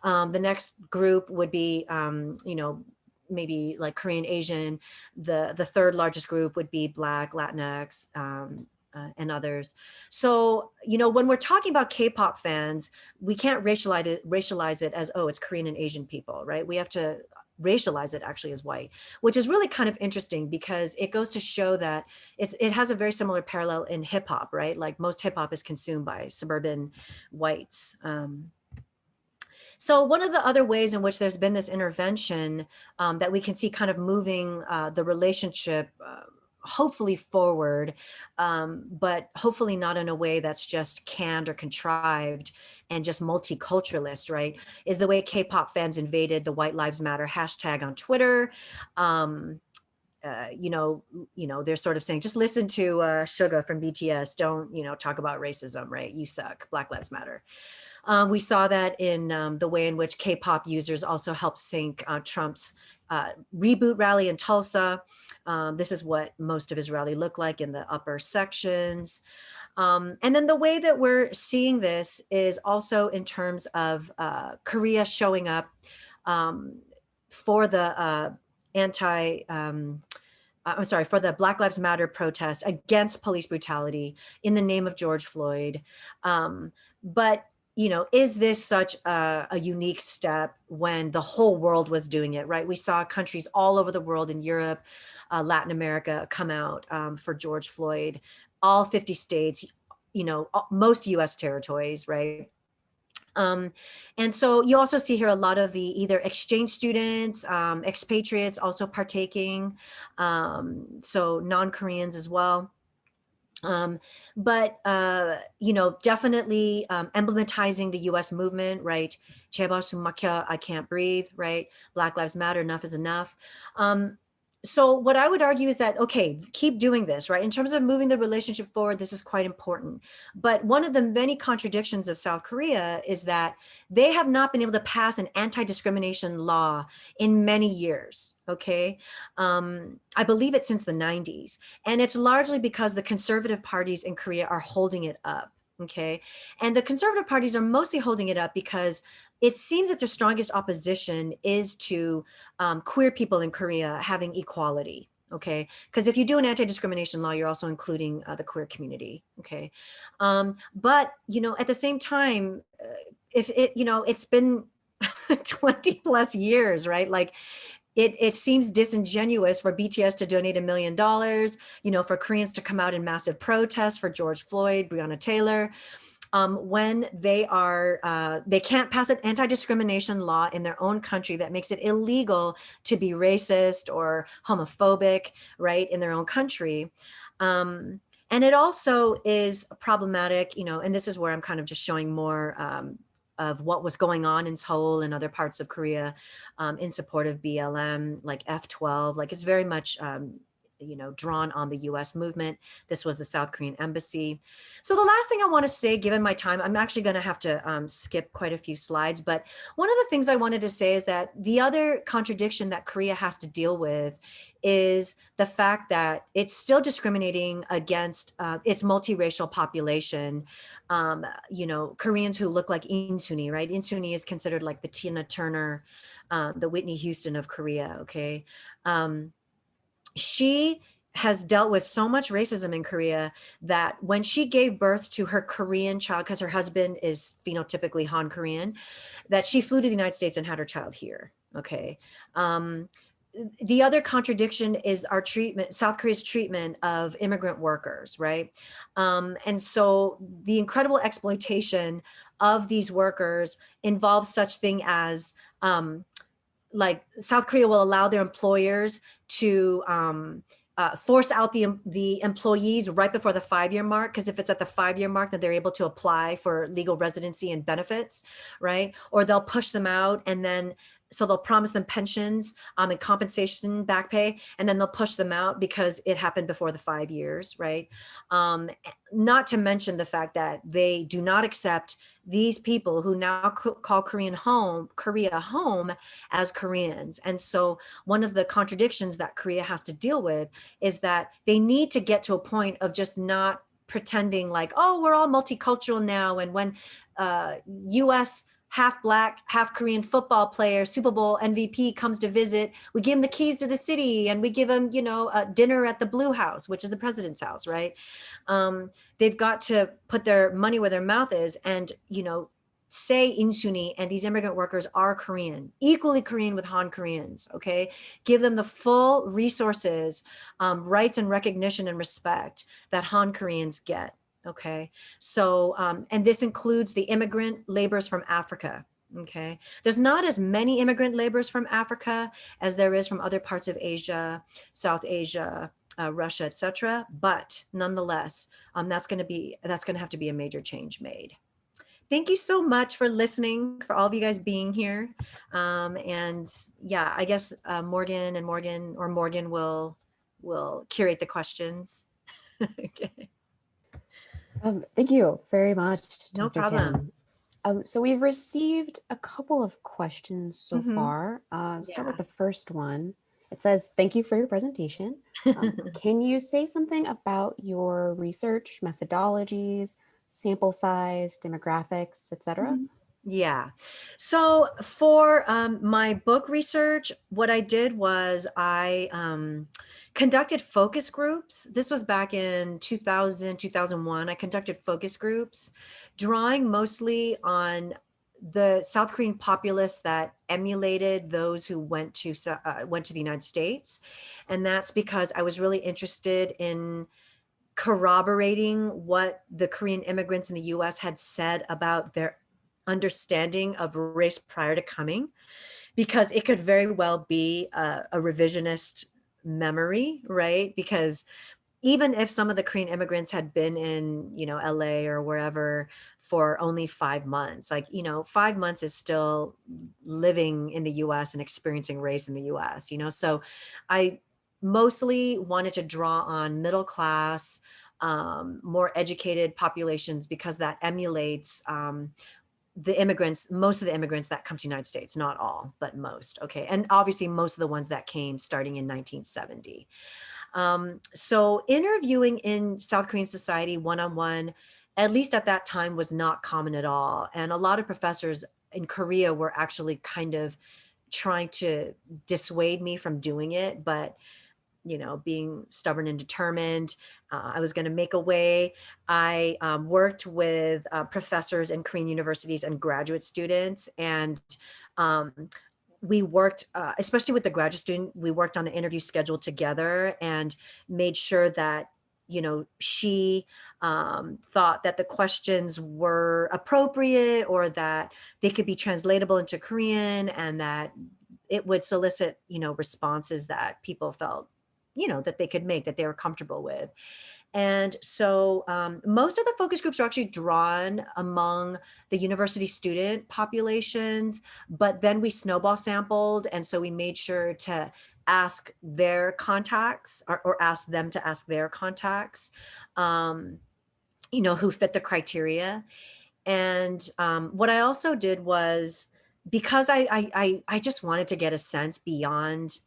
The next group would be, you know, maybe like Korean Asian. The third largest group would be Black, Latinx, and others. So, you know, when we're talking about K-pop fans, we can't racialize it as, oh, it's Korean and Asian people, right? We have to racialize it actually as white, which is really kind of interesting because it goes to show that it has a very similar parallel in hip hop, right? Like most hip hop is consumed by suburban whites. So one of the other ways in which there's been this intervention that we can see kind of moving the relationship hopefully forward, but hopefully not in a way that's just canned or contrived and just multiculturalist, right? Is the way K-pop fans invaded the White Lives Matter hashtag on Twitter. You know, they're sort of saying, just listen to Suga from BTS. Don't, you know, talk about racism, right? You suck. Black Lives Matter. We saw that in the way in which K-pop users also helped sync Trump's reboot rally in Tulsa. This is what most of his rally looked like in the upper sections. And then the way that we're seeing this is also in terms of Korea showing up for the for the Black Lives Matter protest against police brutality in the name of George Floyd. But is this such a unique step when the whole world was doing it, right? We saw countries all over the world in Europe, Latin America come out for George Floyd, all 50 states, most US territories, right? Um, and so you also see here a lot of the either exchange students, expatriates also partaking, so non-Koreans as well. But definitely emblematizing the U.S. movement, right? 제발 숨 막혀, I can't breathe, right? Black Lives Matter, enough is enough. So what I would argue is that, okay, keep doing this, right? In terms of moving the relationship forward, this is quite important. But one of the many contradictions of South Korea is that they have not been able to pass an anti-discrimination law in many years, okay? I believe it's since the 90s. And it's largely because the conservative parties in Korea are holding it up. Okay. And the conservative parties are mostly holding it up because it seems that their strongest opposition is to queer people in Korea having equality. Okay. Because if you do an anti-discrimination law, you're also including the queer community. Okay. But, at the same time, if it's been 20 plus years, right? Like, it seems disingenuous for BTS to donate $1 million, for Koreans to come out in massive protests for George Floyd, Breonna Taylor, when they can't pass an anti-discrimination law in their own country that makes it illegal to be racist or homophobic, right, in their own country. And it also is problematic, and this is where I'm kind of just showing more of what was going on in Seoul and other parts of Korea in support of BLM, like F12, like it's very much, drawn on the US movement. This was the South Korean embassy. So the last thing I want to say, given my time, I'm actually going to have to skip quite a few slides, but one of the things I wanted to say is that the other contradiction that Korea has to deal with is the fact that it's still discriminating against its multiracial population. Koreans who look like Insuni, right? Insuni is considered like the Tina Turner, the Whitney Houston of Korea, okay? She has dealt with so much racism in Korea that when she gave birth to her Korean child, because her husband is phenotypically Han Korean, that she flew to the United States and had her child here, okay? The other contradiction is our treatment, South Korea's treatment of immigrant workers, right? And so the incredible exploitation of these workers involves such thing as like South Korea will allow their employers to force out the employees right before the 5-year mark, because if it's at the 5-year mark, then they're able to apply for legal residency and benefits, right? Or they'll push them out, and then so they'll promise them pensions and compensation, back pay, and then they'll push them out because it happened before the 5 years, right? Not to mention the fact that they do not accept these people who now call Korea home as Koreans. And so one of the contradictions that Korea has to deal with is that they need to get to a point of just not pretending like, oh, we're all multicultural now. And when US half Black, half Korean football player, Super Bowl MVP comes to visit, we give him the keys to the city and we give him, a dinner at the Blue House, which is the president's house, right? They've got to put their money where their mouth is and, say Insuni and these immigrant workers are Korean, equally Korean with Han Koreans, okay? Give them the full resources, rights and recognition and respect that Han Koreans get. Okay, so, and this includes the immigrant laborers from Africa, okay? There's not as many immigrant laborers from Africa as there is from other parts of Asia, South Asia, Russia, etc. But nonetheless, that's going to have to be a major change made. Thank you so much for listening, for all of you guys being here. And yeah, I guess Morgan will curate the questions. Okay. Thank you very much, No Dr. problem. Kim. So we've received a couple of questions so Mhm. far. Start Yeah. with the first one. It says, thank you for your presentation. Can you say something about your research methodologies, sample size, demographics, etc.? Yeah. So for my book research, what I did was I conducted focus groups. This was back in 2000, 2001. I conducted focus groups, drawing mostly on the South Korean populace that emulated those who went to the United States. And that's because I was really interested in corroborating what the Korean immigrants in the US had said about their understanding of race prior to coming, because it could very well be a revisionist memory, right? Because even if some of the Korean immigrants had been in, LA or wherever for only 5 months, like, 5 months is still living in the US and experiencing race in the US, So I mostly wanted to draw on middle class, more educated populations, because that emulates the immigrants, most of the immigrants that come to the United States, not all, but most. Okay. And obviously, most of the ones that came starting in 1970. So interviewing in South Korean society one-on-one, at least at that time, was not common at all. And a lot of professors in Korea were actually kind of trying to dissuade me from doing it. But being stubborn and determined, I was going to make a way. I worked with professors in Korean universities and graduate students, and um, we worked, especially with the graduate student, we worked on the interview schedule together and made sure that, she thought that the questions were appropriate, or that they could be translatable into Korean, and that it would solicit, responses that people felt, that they could make, that they were comfortable with. And so most of the focus groups are actually drawn among the university student populations, but then we snowball sampled. And so we made sure to ask their contacts, or ask them to ask their contacts, who fit the criteria. And what I also did was, because I just wanted to get a sense beyond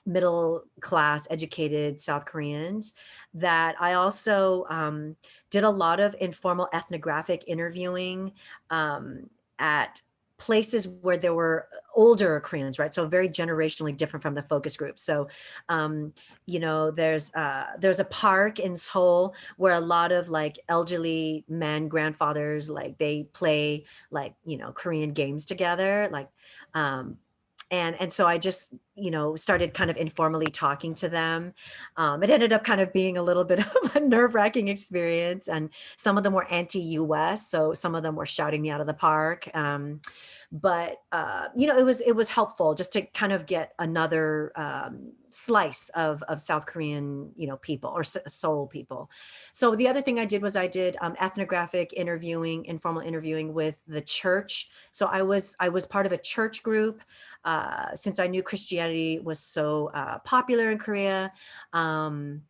middle class educated South Koreans, that I also did a lot of informal ethnographic interviewing at places where there were older Koreans, right? So very generationally different from the focus group. So, there's a park in Seoul where a lot of like elderly men, grandfathers, like they play like, Korean games together, like, and so I just, started kind of informally talking to them. It ended up kind of being a little bit of a nerve-wracking experience, and some of them were anti-US, so some of them were shouting me out of the park. But it was helpful just to kind of get another slice of South Korean, people, or Seoul people. So the other thing I did was I did ethnographic interviewing, informal interviewing with the church. So I was part of a church group, since I knew Christianity was so popular in Korea, and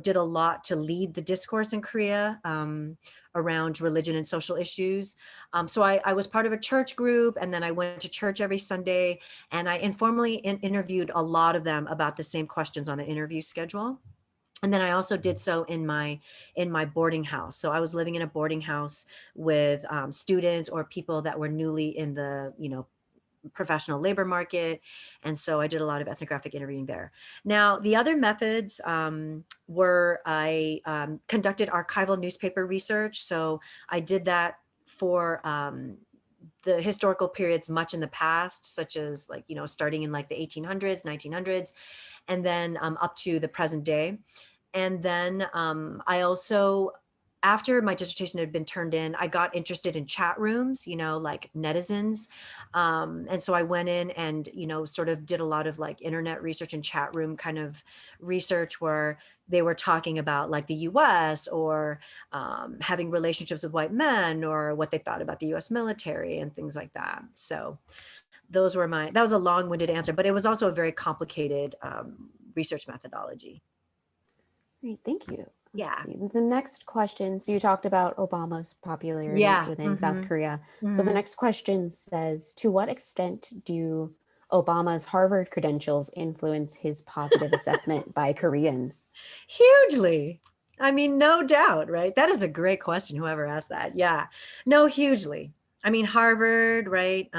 did a lot to lead the discourse in Korea around religion and social issues. So I was part of a church group, and then I went to church every Sunday, and I informally interviewed a lot of them about the same questions on the interview schedule. And then I also did so in my boarding house. So I was living in a boarding house with students or people that were newly in the professional labor market. And so I did a lot of ethnographic interviewing there. Now, the other methods were I conducted archival newspaper research. So I did that for the historical periods much in the past, such as like, starting in like the 1800s, 1900s, and then up to the present day. And then I also, after my dissertation had been turned in, I got interested in chat rooms, like netizens. And so I went in and, sort of did a lot of like internet research and chat room kind of research, where they were talking about like the US, or having relationships with white men, or what they thought about the US military and things like that. So that was a long-winded answer, but it was also a very complicated research methodology. Great, thank you. Yeah. See. The next question, so you talked about Obama's popularity within South Korea. So the next question says, to what extent do Obama's Harvard credentials influence his positive assessment by Koreans? Hugely. I mean, no doubt, right? That is a great question, whoever asked that. Yeah. No, hugely. I mean, Harvard, right?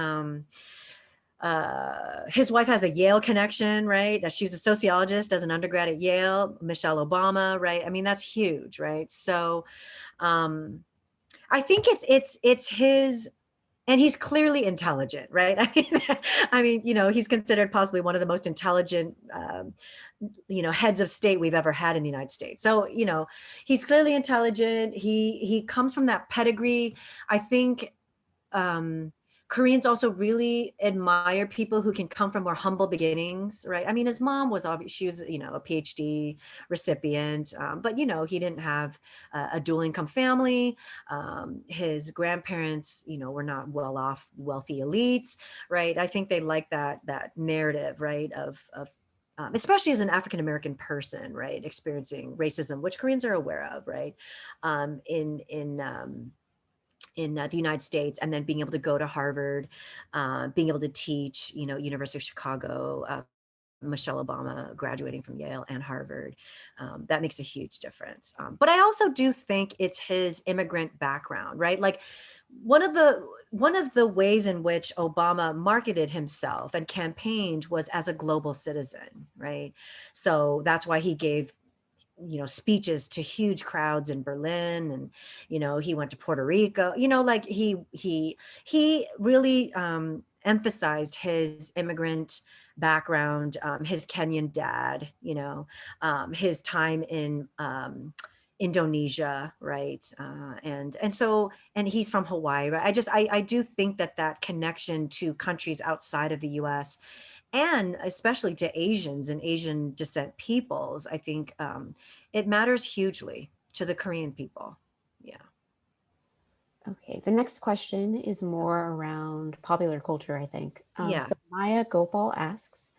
His wife has a Yale connection, right? She's a sociologist, does an undergrad at Yale. Michelle Obama, right? I mean, that's huge, right? So I think it's his, and he's clearly intelligent, right? I mean, he's considered possibly one of the most intelligent, heads of state we've ever had in the United States. So, he's clearly intelligent. He comes from that pedigree. I think um, Koreans also really admire people who can come from more humble beginnings, right? I mean, his mom was obviously, she was, a PhD recipient, but, he didn't have a dual income family. His grandparents, were not well off, wealthy elites, right? I think they like that narrative, right? Of especially as an African American person, right, experiencing racism, which Koreans are aware of, right, in the United States, and then being able to go to Harvard, being able to teach, University of Chicago, Michelle Obama graduating from Yale and Harvard. That makes a huge difference. But I also do think it's his immigrant background, right? Like one of the ways in which Obama marketed himself and campaigned was as a global citizen, right? So that's why he gave speeches to huge crowds in Berlin, and he went to Puerto Rico, like he really emphasized his immigrant background, his Kenyan dad, his time in Indonesia, right? And he's from Hawaii, right? I do think that connection to countries outside of the US, and especially to Asians and Asian descent peoples, I think it matters hugely to the Korean people. Yeah. Okay, the next question is more around popular culture, I think. Yeah. So Maya Gopal asks,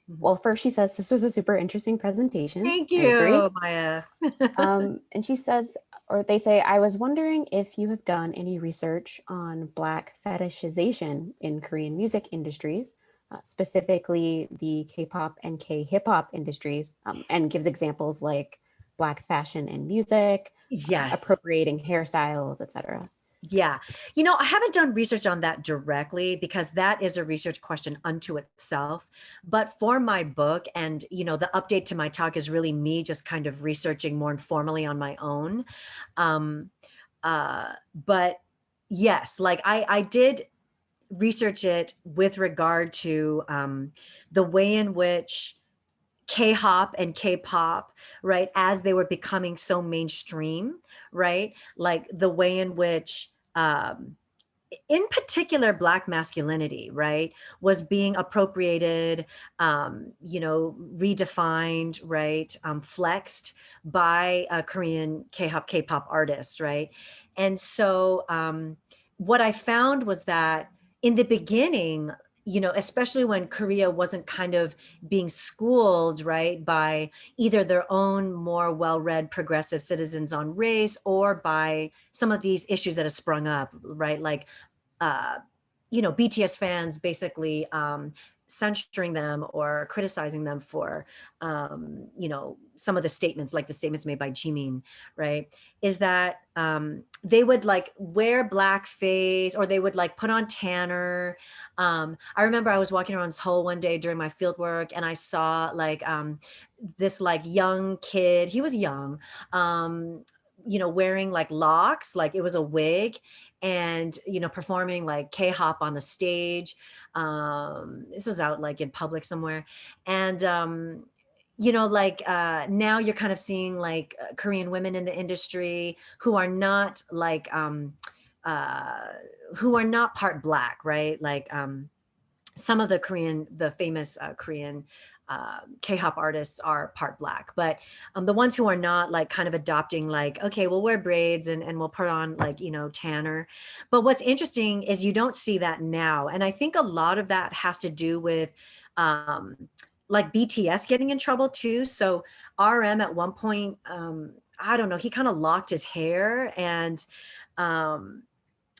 Mhm. well, first she says, this was a super interesting presentation. Thank I agree. you, Maya. And she says, or they say, I was wondering if you have done any research on Black fetishization in Korean music industries, specifically the K-pop and K-hip hop industries, and gives examples like Black fashion and music, Yes. appropriating hairstyles, etc. Yeah. I haven't done research on that directly because that is a research question unto itself. But for my book, and, the update to my talk is really me just kind of researching more informally on my own. Um, but yes, like I did research it with regard to the way in which K-hop and K-pop, right, as they were becoming so mainstream, right, like the way in which in particular Black masculinity, right, was being appropriated, redefined, right, flexed by Korean K-pop artists, right. And so what I found was that in the beginning, especially when Korea wasn't kind of being schooled, right, by either their own more well-read progressive citizens on race, or by some of these issues that have sprung up, right, like uh, BTS fans basically censuring them or criticizing them for, some of the statements, like the statements made by Jimin, right? Is that they would like wear blackface, or they would like put on tanner. I remember I was walking around Seoul one day during my field work, and I saw like this like young kid. He was young, wearing like locks, like it was a wig, and performing like K-hop on the stage. This was out like in public somewhere, and now you're kind of seeing like Korean women in the industry who are not like uh who are not part Black, right? Like some of the famous Korean K-pop artists are part Black, but the ones who are not, like kind of adopting like, okay, we'll wear braids and we'll put on like, tanner. But what's interesting is you don't see that now. And I think a lot of that has to do with um, like BTS getting in trouble too. So RM at one point, I don't know, he kind of locked his hair, and um,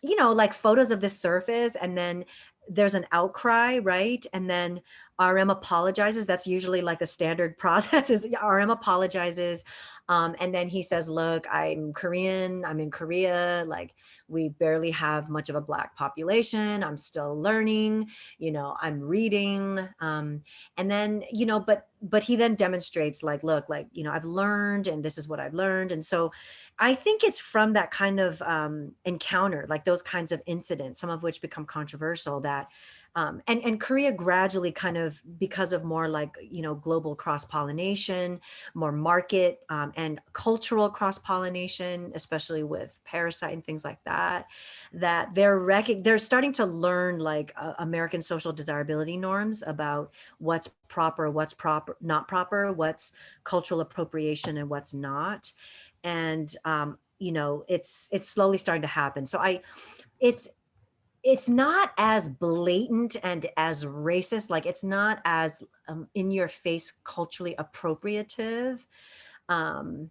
like photos of this surface, and then there's an outcry, right? And then RM apologizes. That's usually like the standard process is RM apologizes. And then he says, look, I'm Korean, I'm in Korea, like we barely have much of a Black population, I'm still learning, I'm reading. And then, but he then demonstrates like, look, like, I've learned and this is what I've learned. And so I think it's from that kind of encounter, like those kinds of incidents, some of which become controversial, that and Korea gradually kind of, because of more like, global cross-pollination, more market and cultural cross-pollination, especially with Parasite and things like that, that they're starting to learn like American social desirability norms about what's proper, not proper, what's cultural appropriation and what's not. And it's slowly starting to happen. So it's it's not as blatant and as racist, like it's not as in your face culturally appropriative, um,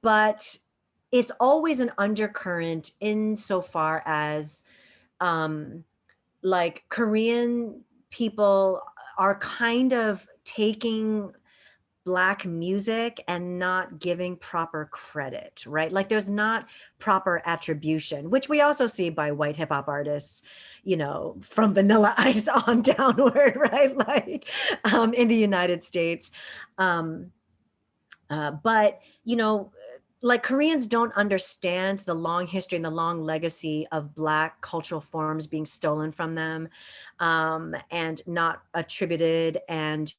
but it's always an undercurrent insofar as um, like Korean people are kind of taking Black music and not giving proper credit, right? Like there's not proper attribution, which we also see by white hip hop artists, from Vanilla Ice on downward, right? Like in the United States. Um, but, like Koreans don't understand the long history and the long legacy of Black cultural forms being stolen from them and not attributed, and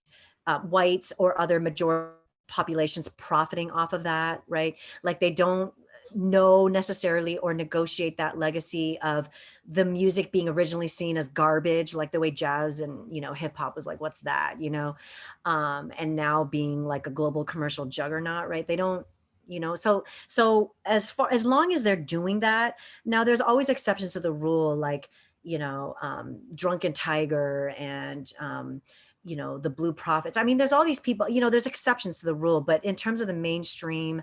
whites or other majority populations profiting off of that, right? Like they don't know necessarily or negotiate that legacy of the music being originally seen as garbage, like the way jazz and hip hop was like, what's that, and now being like a global commercial juggernaut, right? They don't, so as long as they're doing that. Now there's always exceptions to the rule, like Drunken Tiger and the Blue Prophets. I mean, there's all these people, there's exceptions to the rule, but in terms of the mainstream,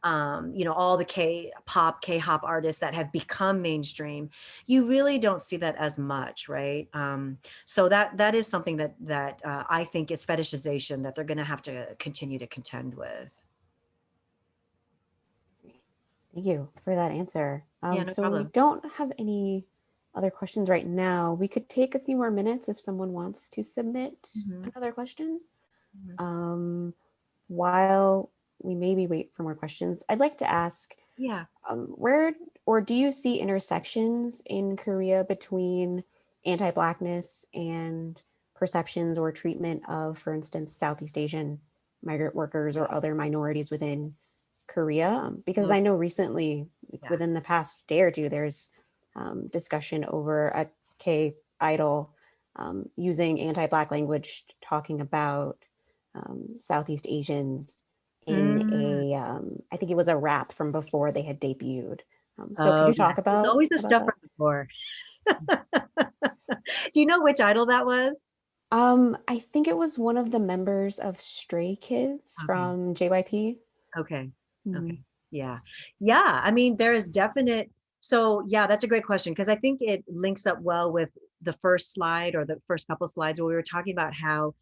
all the K-pop artists that have become mainstream, you really don't see that as much, right? So that is something that I think is fetishization that they're going to have to continue to contend with. Thank you for that answer. Yeah, no So we problem. don't have any other questions right now. We could take a few more minutes if someone wants to submit another question. While we maybe wait for more questions, I'd like to ask, Yeah. where or do you see intersections in Korea between anti-Blackness and perceptions or treatment of, for instance, Southeast Asian migrant workers or other minorities within Korea? Because I know recently, within the past day or two, there's discussion over a K idol using anti-Black language, talking about Southeast Asians in a, I think it was a rap from before they had debuted. So could Oh, you talk yes. It's about always the stuff that? from before. Do you know which idol that was? I think it was one of the members of Stray Kids Okay. from JYP. Okay. Mhm. Okay. Yeah. Yeah. I mean, there is definite. So, yeah, that's a great question, because I think it links up well with the first slide or the first couple slides where we were talking about how,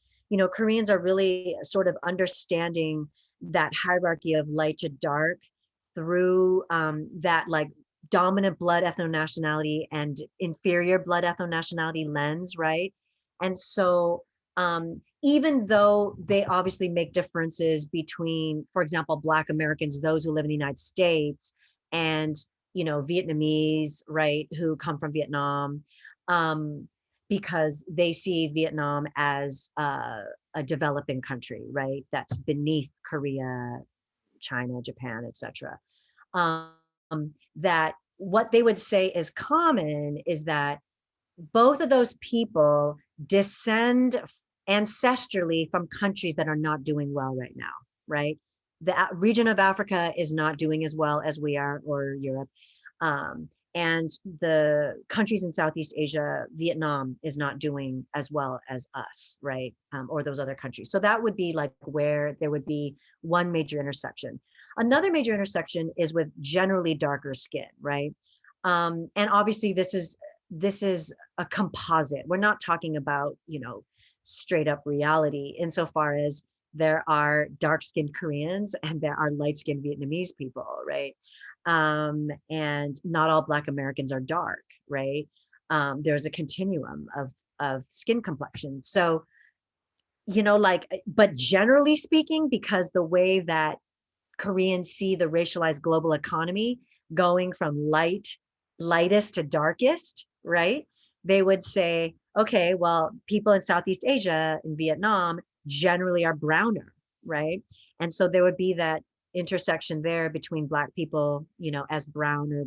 Koreans are really sort of understanding that hierarchy of light to dark through that like dominant blood ethno-nationality and inferior blood ethno-nationality lens, right? And so, even though they obviously make differences between, for example, Black Americans, those who live in the United States, and Vietnamese, right, who come from Vietnam, um, because they see Vietnam as a developing country, right, that's beneath Korea, China, Japan, etc. That what they would say is common is that both of those people descend ancestrally from countries that are not doing well right now, right? The region of Africa is not doing as well as we are, or Europe. And the countries in Southeast Asia, Vietnam is not doing as well as us, right? Or those other countries. So that would be like where there would be one major intersection. Another major intersection is with generally darker skin, right? And obviously this is a composite. We're not talking about, straight up reality insofar as, there are dark-skinned Koreans and there are light-skinned Vietnamese people, right? And not all Black Americans are dark, right? There's a continuum of skin complexions. So, like, but generally speaking, because the way that Koreans see the racialized global economy going from lightest to darkest, right? They would say, okay, well, people in Southeast Asia and Vietnam generally are browner, right? And so there would be that intersection there between Black people, as browner,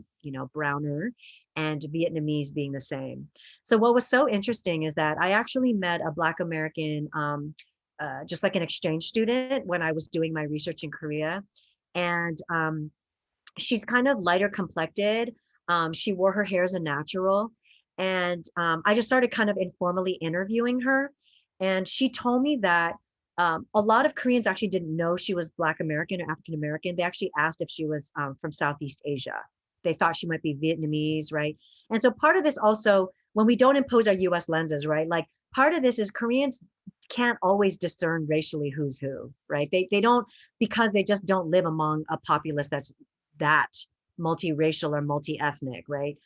and Vietnamese being the same. So what was so interesting is that I actually met a Black American, just like an exchange student when I was doing my research in Korea. And she's kind of lighter complected. She wore her hair as a natural. And I just started kind of informally interviewing her. And she told me that a lot of Koreans actually didn't know she was Black American or African American. They actually asked if she was from Southeast Asia. They thought she might be Vietnamese, right? And so part of this also, when we don't impose our US lenses, right? Like part of this is Koreans can't always discern racially who's who, right? They don't, because they just don't live among a populace that's that multiracial or multi-ethnic, right?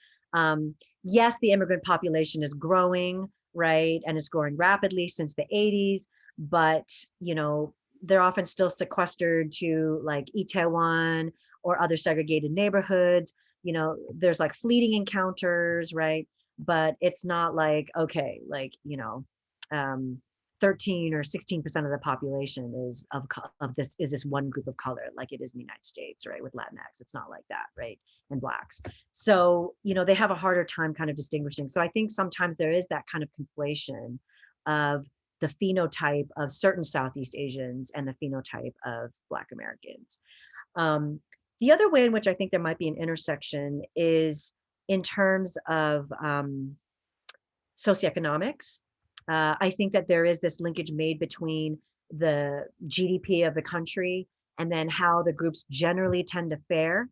Yes, the immigrant population is growing, right? And it's growing rapidly since the 80s, but they're often still sequestered to like Itaewon or other segregated neighborhoods. There's like fleeting encounters, right? But it's not like, okay, like, um, 13 or 16% of the population is this one group of color, like it is in the United States, right? With Latinx, it's not like that, right? And Blacks. So, they have a harder time kind of distinguishing. So I think sometimes there is that kind of conflation of the phenotype of certain Southeast Asians and the phenotype of Black Americans. The other way in which I think there might be an intersection is in terms of socioeconomics. I think that there is this linkage made between the GDP of the country and then how the groups generally tend to fare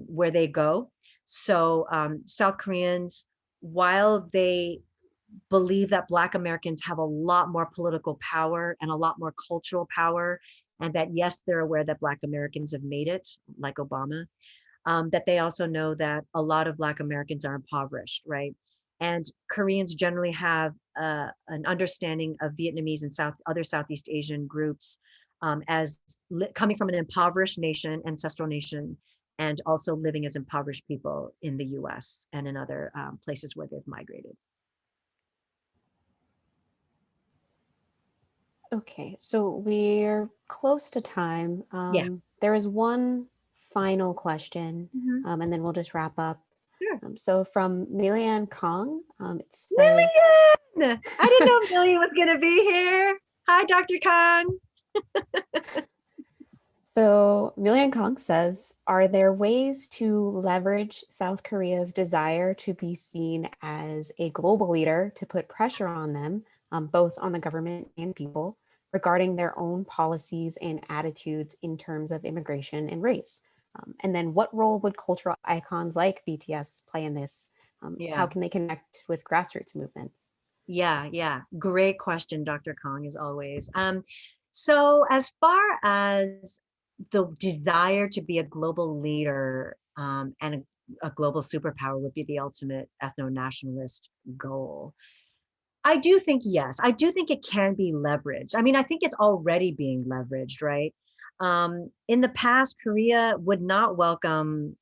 where they go. So South Koreans, while they believe that Black Americans have a lot more political power and a lot more cultural power, and that yes, they're aware that Black Americans have made it, like Obama, that they also know that a lot of Black Americans are impoverished, right? And Koreans generally have an understanding of Vietnamese and other Southeast Asian groups as coming from an impoverished nation, ancestral nation, and also living as impoverished people in the US and in other places where they've migrated. Okay, so we're close to time. Yeah. There is one final question, Mhm. and then we'll just wrap up. Sure. So from Milian Kong, it says, Lillian! I didn't know Lillian was going to be here. Hi, Dr. Kong. so Milian Kong says, are there ways to leverage South Korea's desire to be seen as a global leader to put pressure on them, both on the government and people, regarding their own policies and attitudes in terms of immigration and race? And then what role would cultural icons like BTS play in this? How Yeah. can they connect with grassroots movements? Yeah. Great question, Dr. Kong, as always. So as far as the desire to be a global leader and a global superpower would be the ultimate ethno-nationalist goal. I do think, yes, I do think it can be leveraged. I mean, I think it's already being leveraged, right? In the past, Korea would not welcome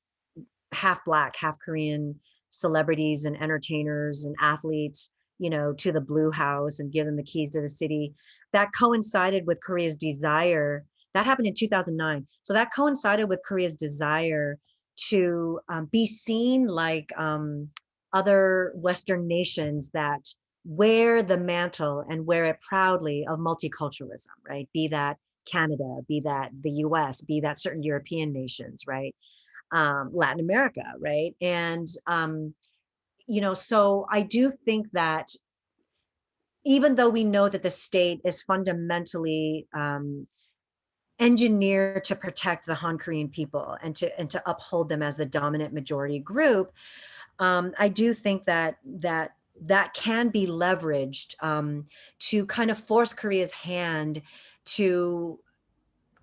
half Black, half Korean celebrities and entertainers and athletes, to the Blue House and give them the keys to the city. That coincided with Korea's desire. That happened in 2009. So that coincided with Korea's desire to be seen like other Western nations that wear the mantle and wear it proudly of multiculturalism, right? Be that Canada, be that the US, be that certain European nations, right? Latin America, right? And so I do think that even though we know that the state is fundamentally engineered to protect the Han Korean people and to uphold them as the dominant majority group, I do think that can be leveraged to kind of force Korea's hand to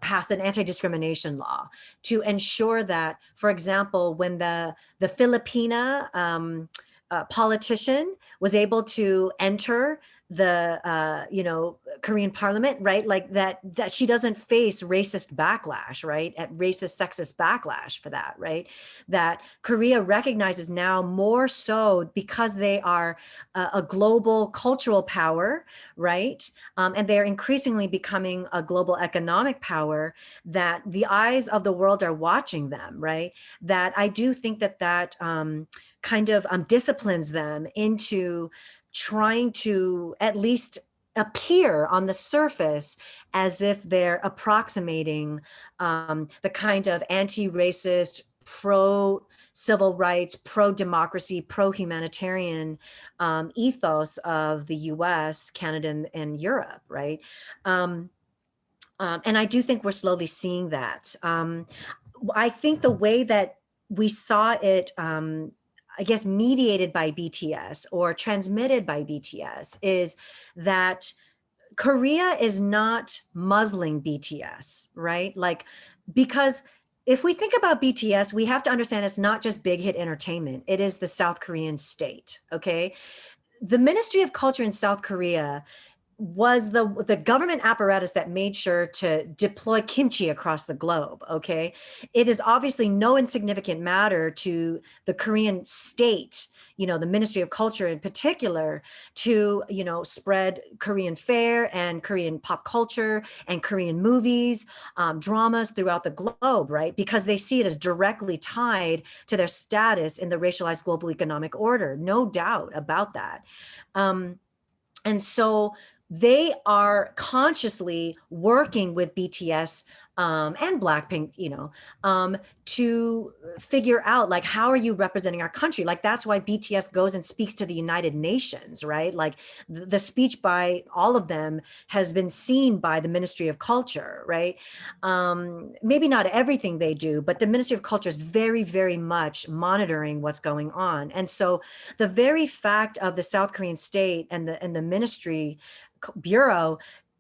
pass an anti-discrimination law to ensure that, for example, when the Filipina politician was able to enter the Korean parliament, right? Like that she doesn't face racist backlash, right? At racist, sexist backlash for that, right? That Korea recognizes now more so because they are a global cultural power, right? And they are increasingly becoming a global economic power, that the eyes of the world are watching them, right? That I do think that kind of disciplines them into trying to at least appear on the surface as if they're approximating the kind of anti-racist, pro-civil rights, pro-democracy, pro-humanitarian ethos of the US, Canada, and Europe, right? And I do think we're slowly seeing that. I think the way that we saw it, I guess, mediated by BTS or transmitted by BTS is that Korea is not muzzling BTS, right? Like, because if we think about BTS, we have to understand it's not just big hit entertainment. It is the South Korean state, okay? The Ministry of Culture in South Korea was the government apparatus that made sure to deploy kimchi across the globe, okay? It is obviously no insignificant matter to the Korean state, the Ministry of Culture in particular, to, spread Korean fare and Korean pop culture and Korean movies, dramas throughout the globe, right? Because they see it as directly tied to their status in the racialized global economic order, no doubt about that. And so they are consciously working with BTS and Blackpink, to figure out, like, how are you representing our country? Like, that's why BTS goes and speaks to the United Nations, right? Like the speech by all of them has been seen by the Ministry of Culture, right? Maybe not everything they do, but the Ministry of Culture is very, very much monitoring what's going on. And so the very fact of the South Korean state and the ministry bureau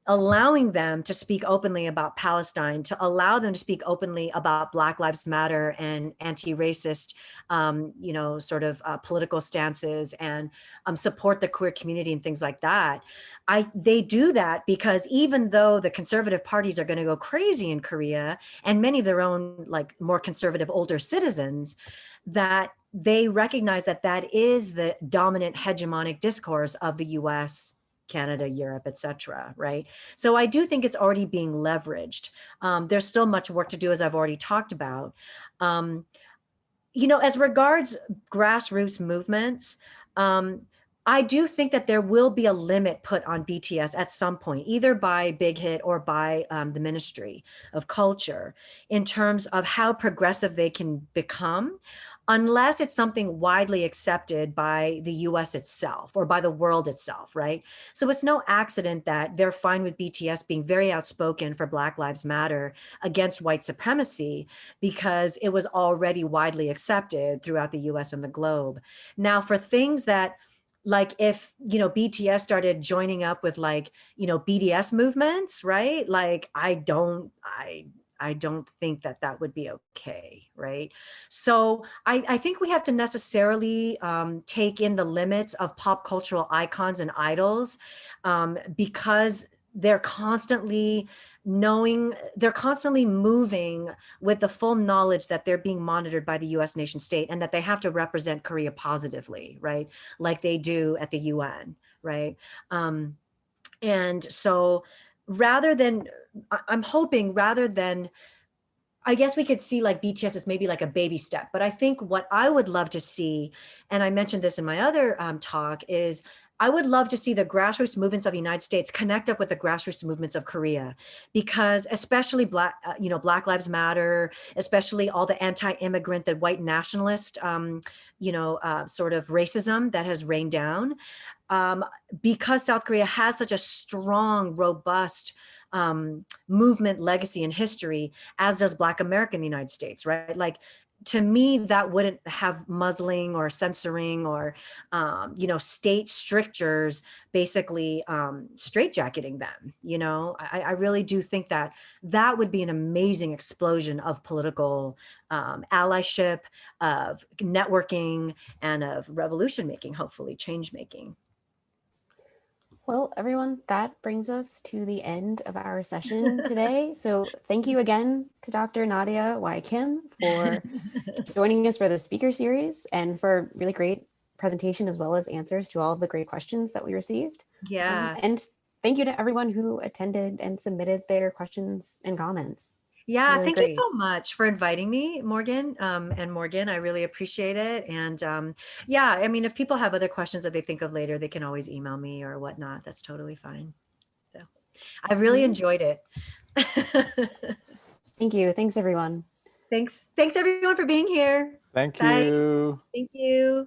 allowing them to speak openly about Palestine, to allow them to speak openly about Black Lives Matter and anti-racist, sort of political stances, and support the queer community and things like that. They do that because even though the conservative parties are going to go crazy in Korea, and many of their own, like, more conservative older citizens, that they recognize that is the dominant hegemonic discourse of the US, Canada, Europe, et cetera, right? So I do think it's already being leveraged. There's still much work to do, as I've already talked about. As regards grassroots movements, I do think that there will be a limit put on BTS at some point, either by Big Hit or by the Ministry of Culture, in terms of how progressive they can become, unless it's something widely accepted by the US itself or by the world itself, right? So it's no accident that they're fine with BTS being very outspoken for Black Lives Matter against white supremacy, because it was already widely accepted throughout the US and the globe. Now, for things that, like, if BTS started joining up with, like, BDS movements, right? Like, I don't think that would be okay, right? So I think we have to necessarily take in the limits of pop cultural icons and idols, because they're constantly moving with the full knowledge that they're being monitored by the US nation state, and that they have to represent Korea positively, right? Like they do at the UN, right? And so I'm hoping, rather than, I guess we could see like BTS as maybe like a baby step, but I think what I would love to see, and I mentioned this in my other talk, is I would love to see the grassroots movements of the United States connect up with the grassroots movements of Korea, because especially Black Lives Matter, especially all the anti-immigrant, the white nationalist, sort of racism that has rained down, because South Korea has such a strong, robust movement, legacy, and history, as does Black America in the United States, right? Like, to me, that wouldn't have muzzling or censoring or, state strictures basically straitjacketing them. I really do think that that would be an amazing explosion of political allyship, of networking, and of revolution making, hopefully change making. Well, everyone, that brings us to the end of our session today. So thank you again to Dr. Nadia Y. Kim for joining us for the speaker series and for a really great presentation, as well as answers to all of the great questions that we received. Yeah. And thank you to everyone who attended and submitted their questions and comments. Yeah, Really thank you great. so much for inviting me, Morgan. And Morgan, I really appreciate it. And yeah, I mean, if people have other questions that they think of later, they can always email me or whatnot. That's totally fine. So I really enjoyed it. Thank you. Thanks, everyone. Thanks everyone for being here. Thank Bye. you. Thank you.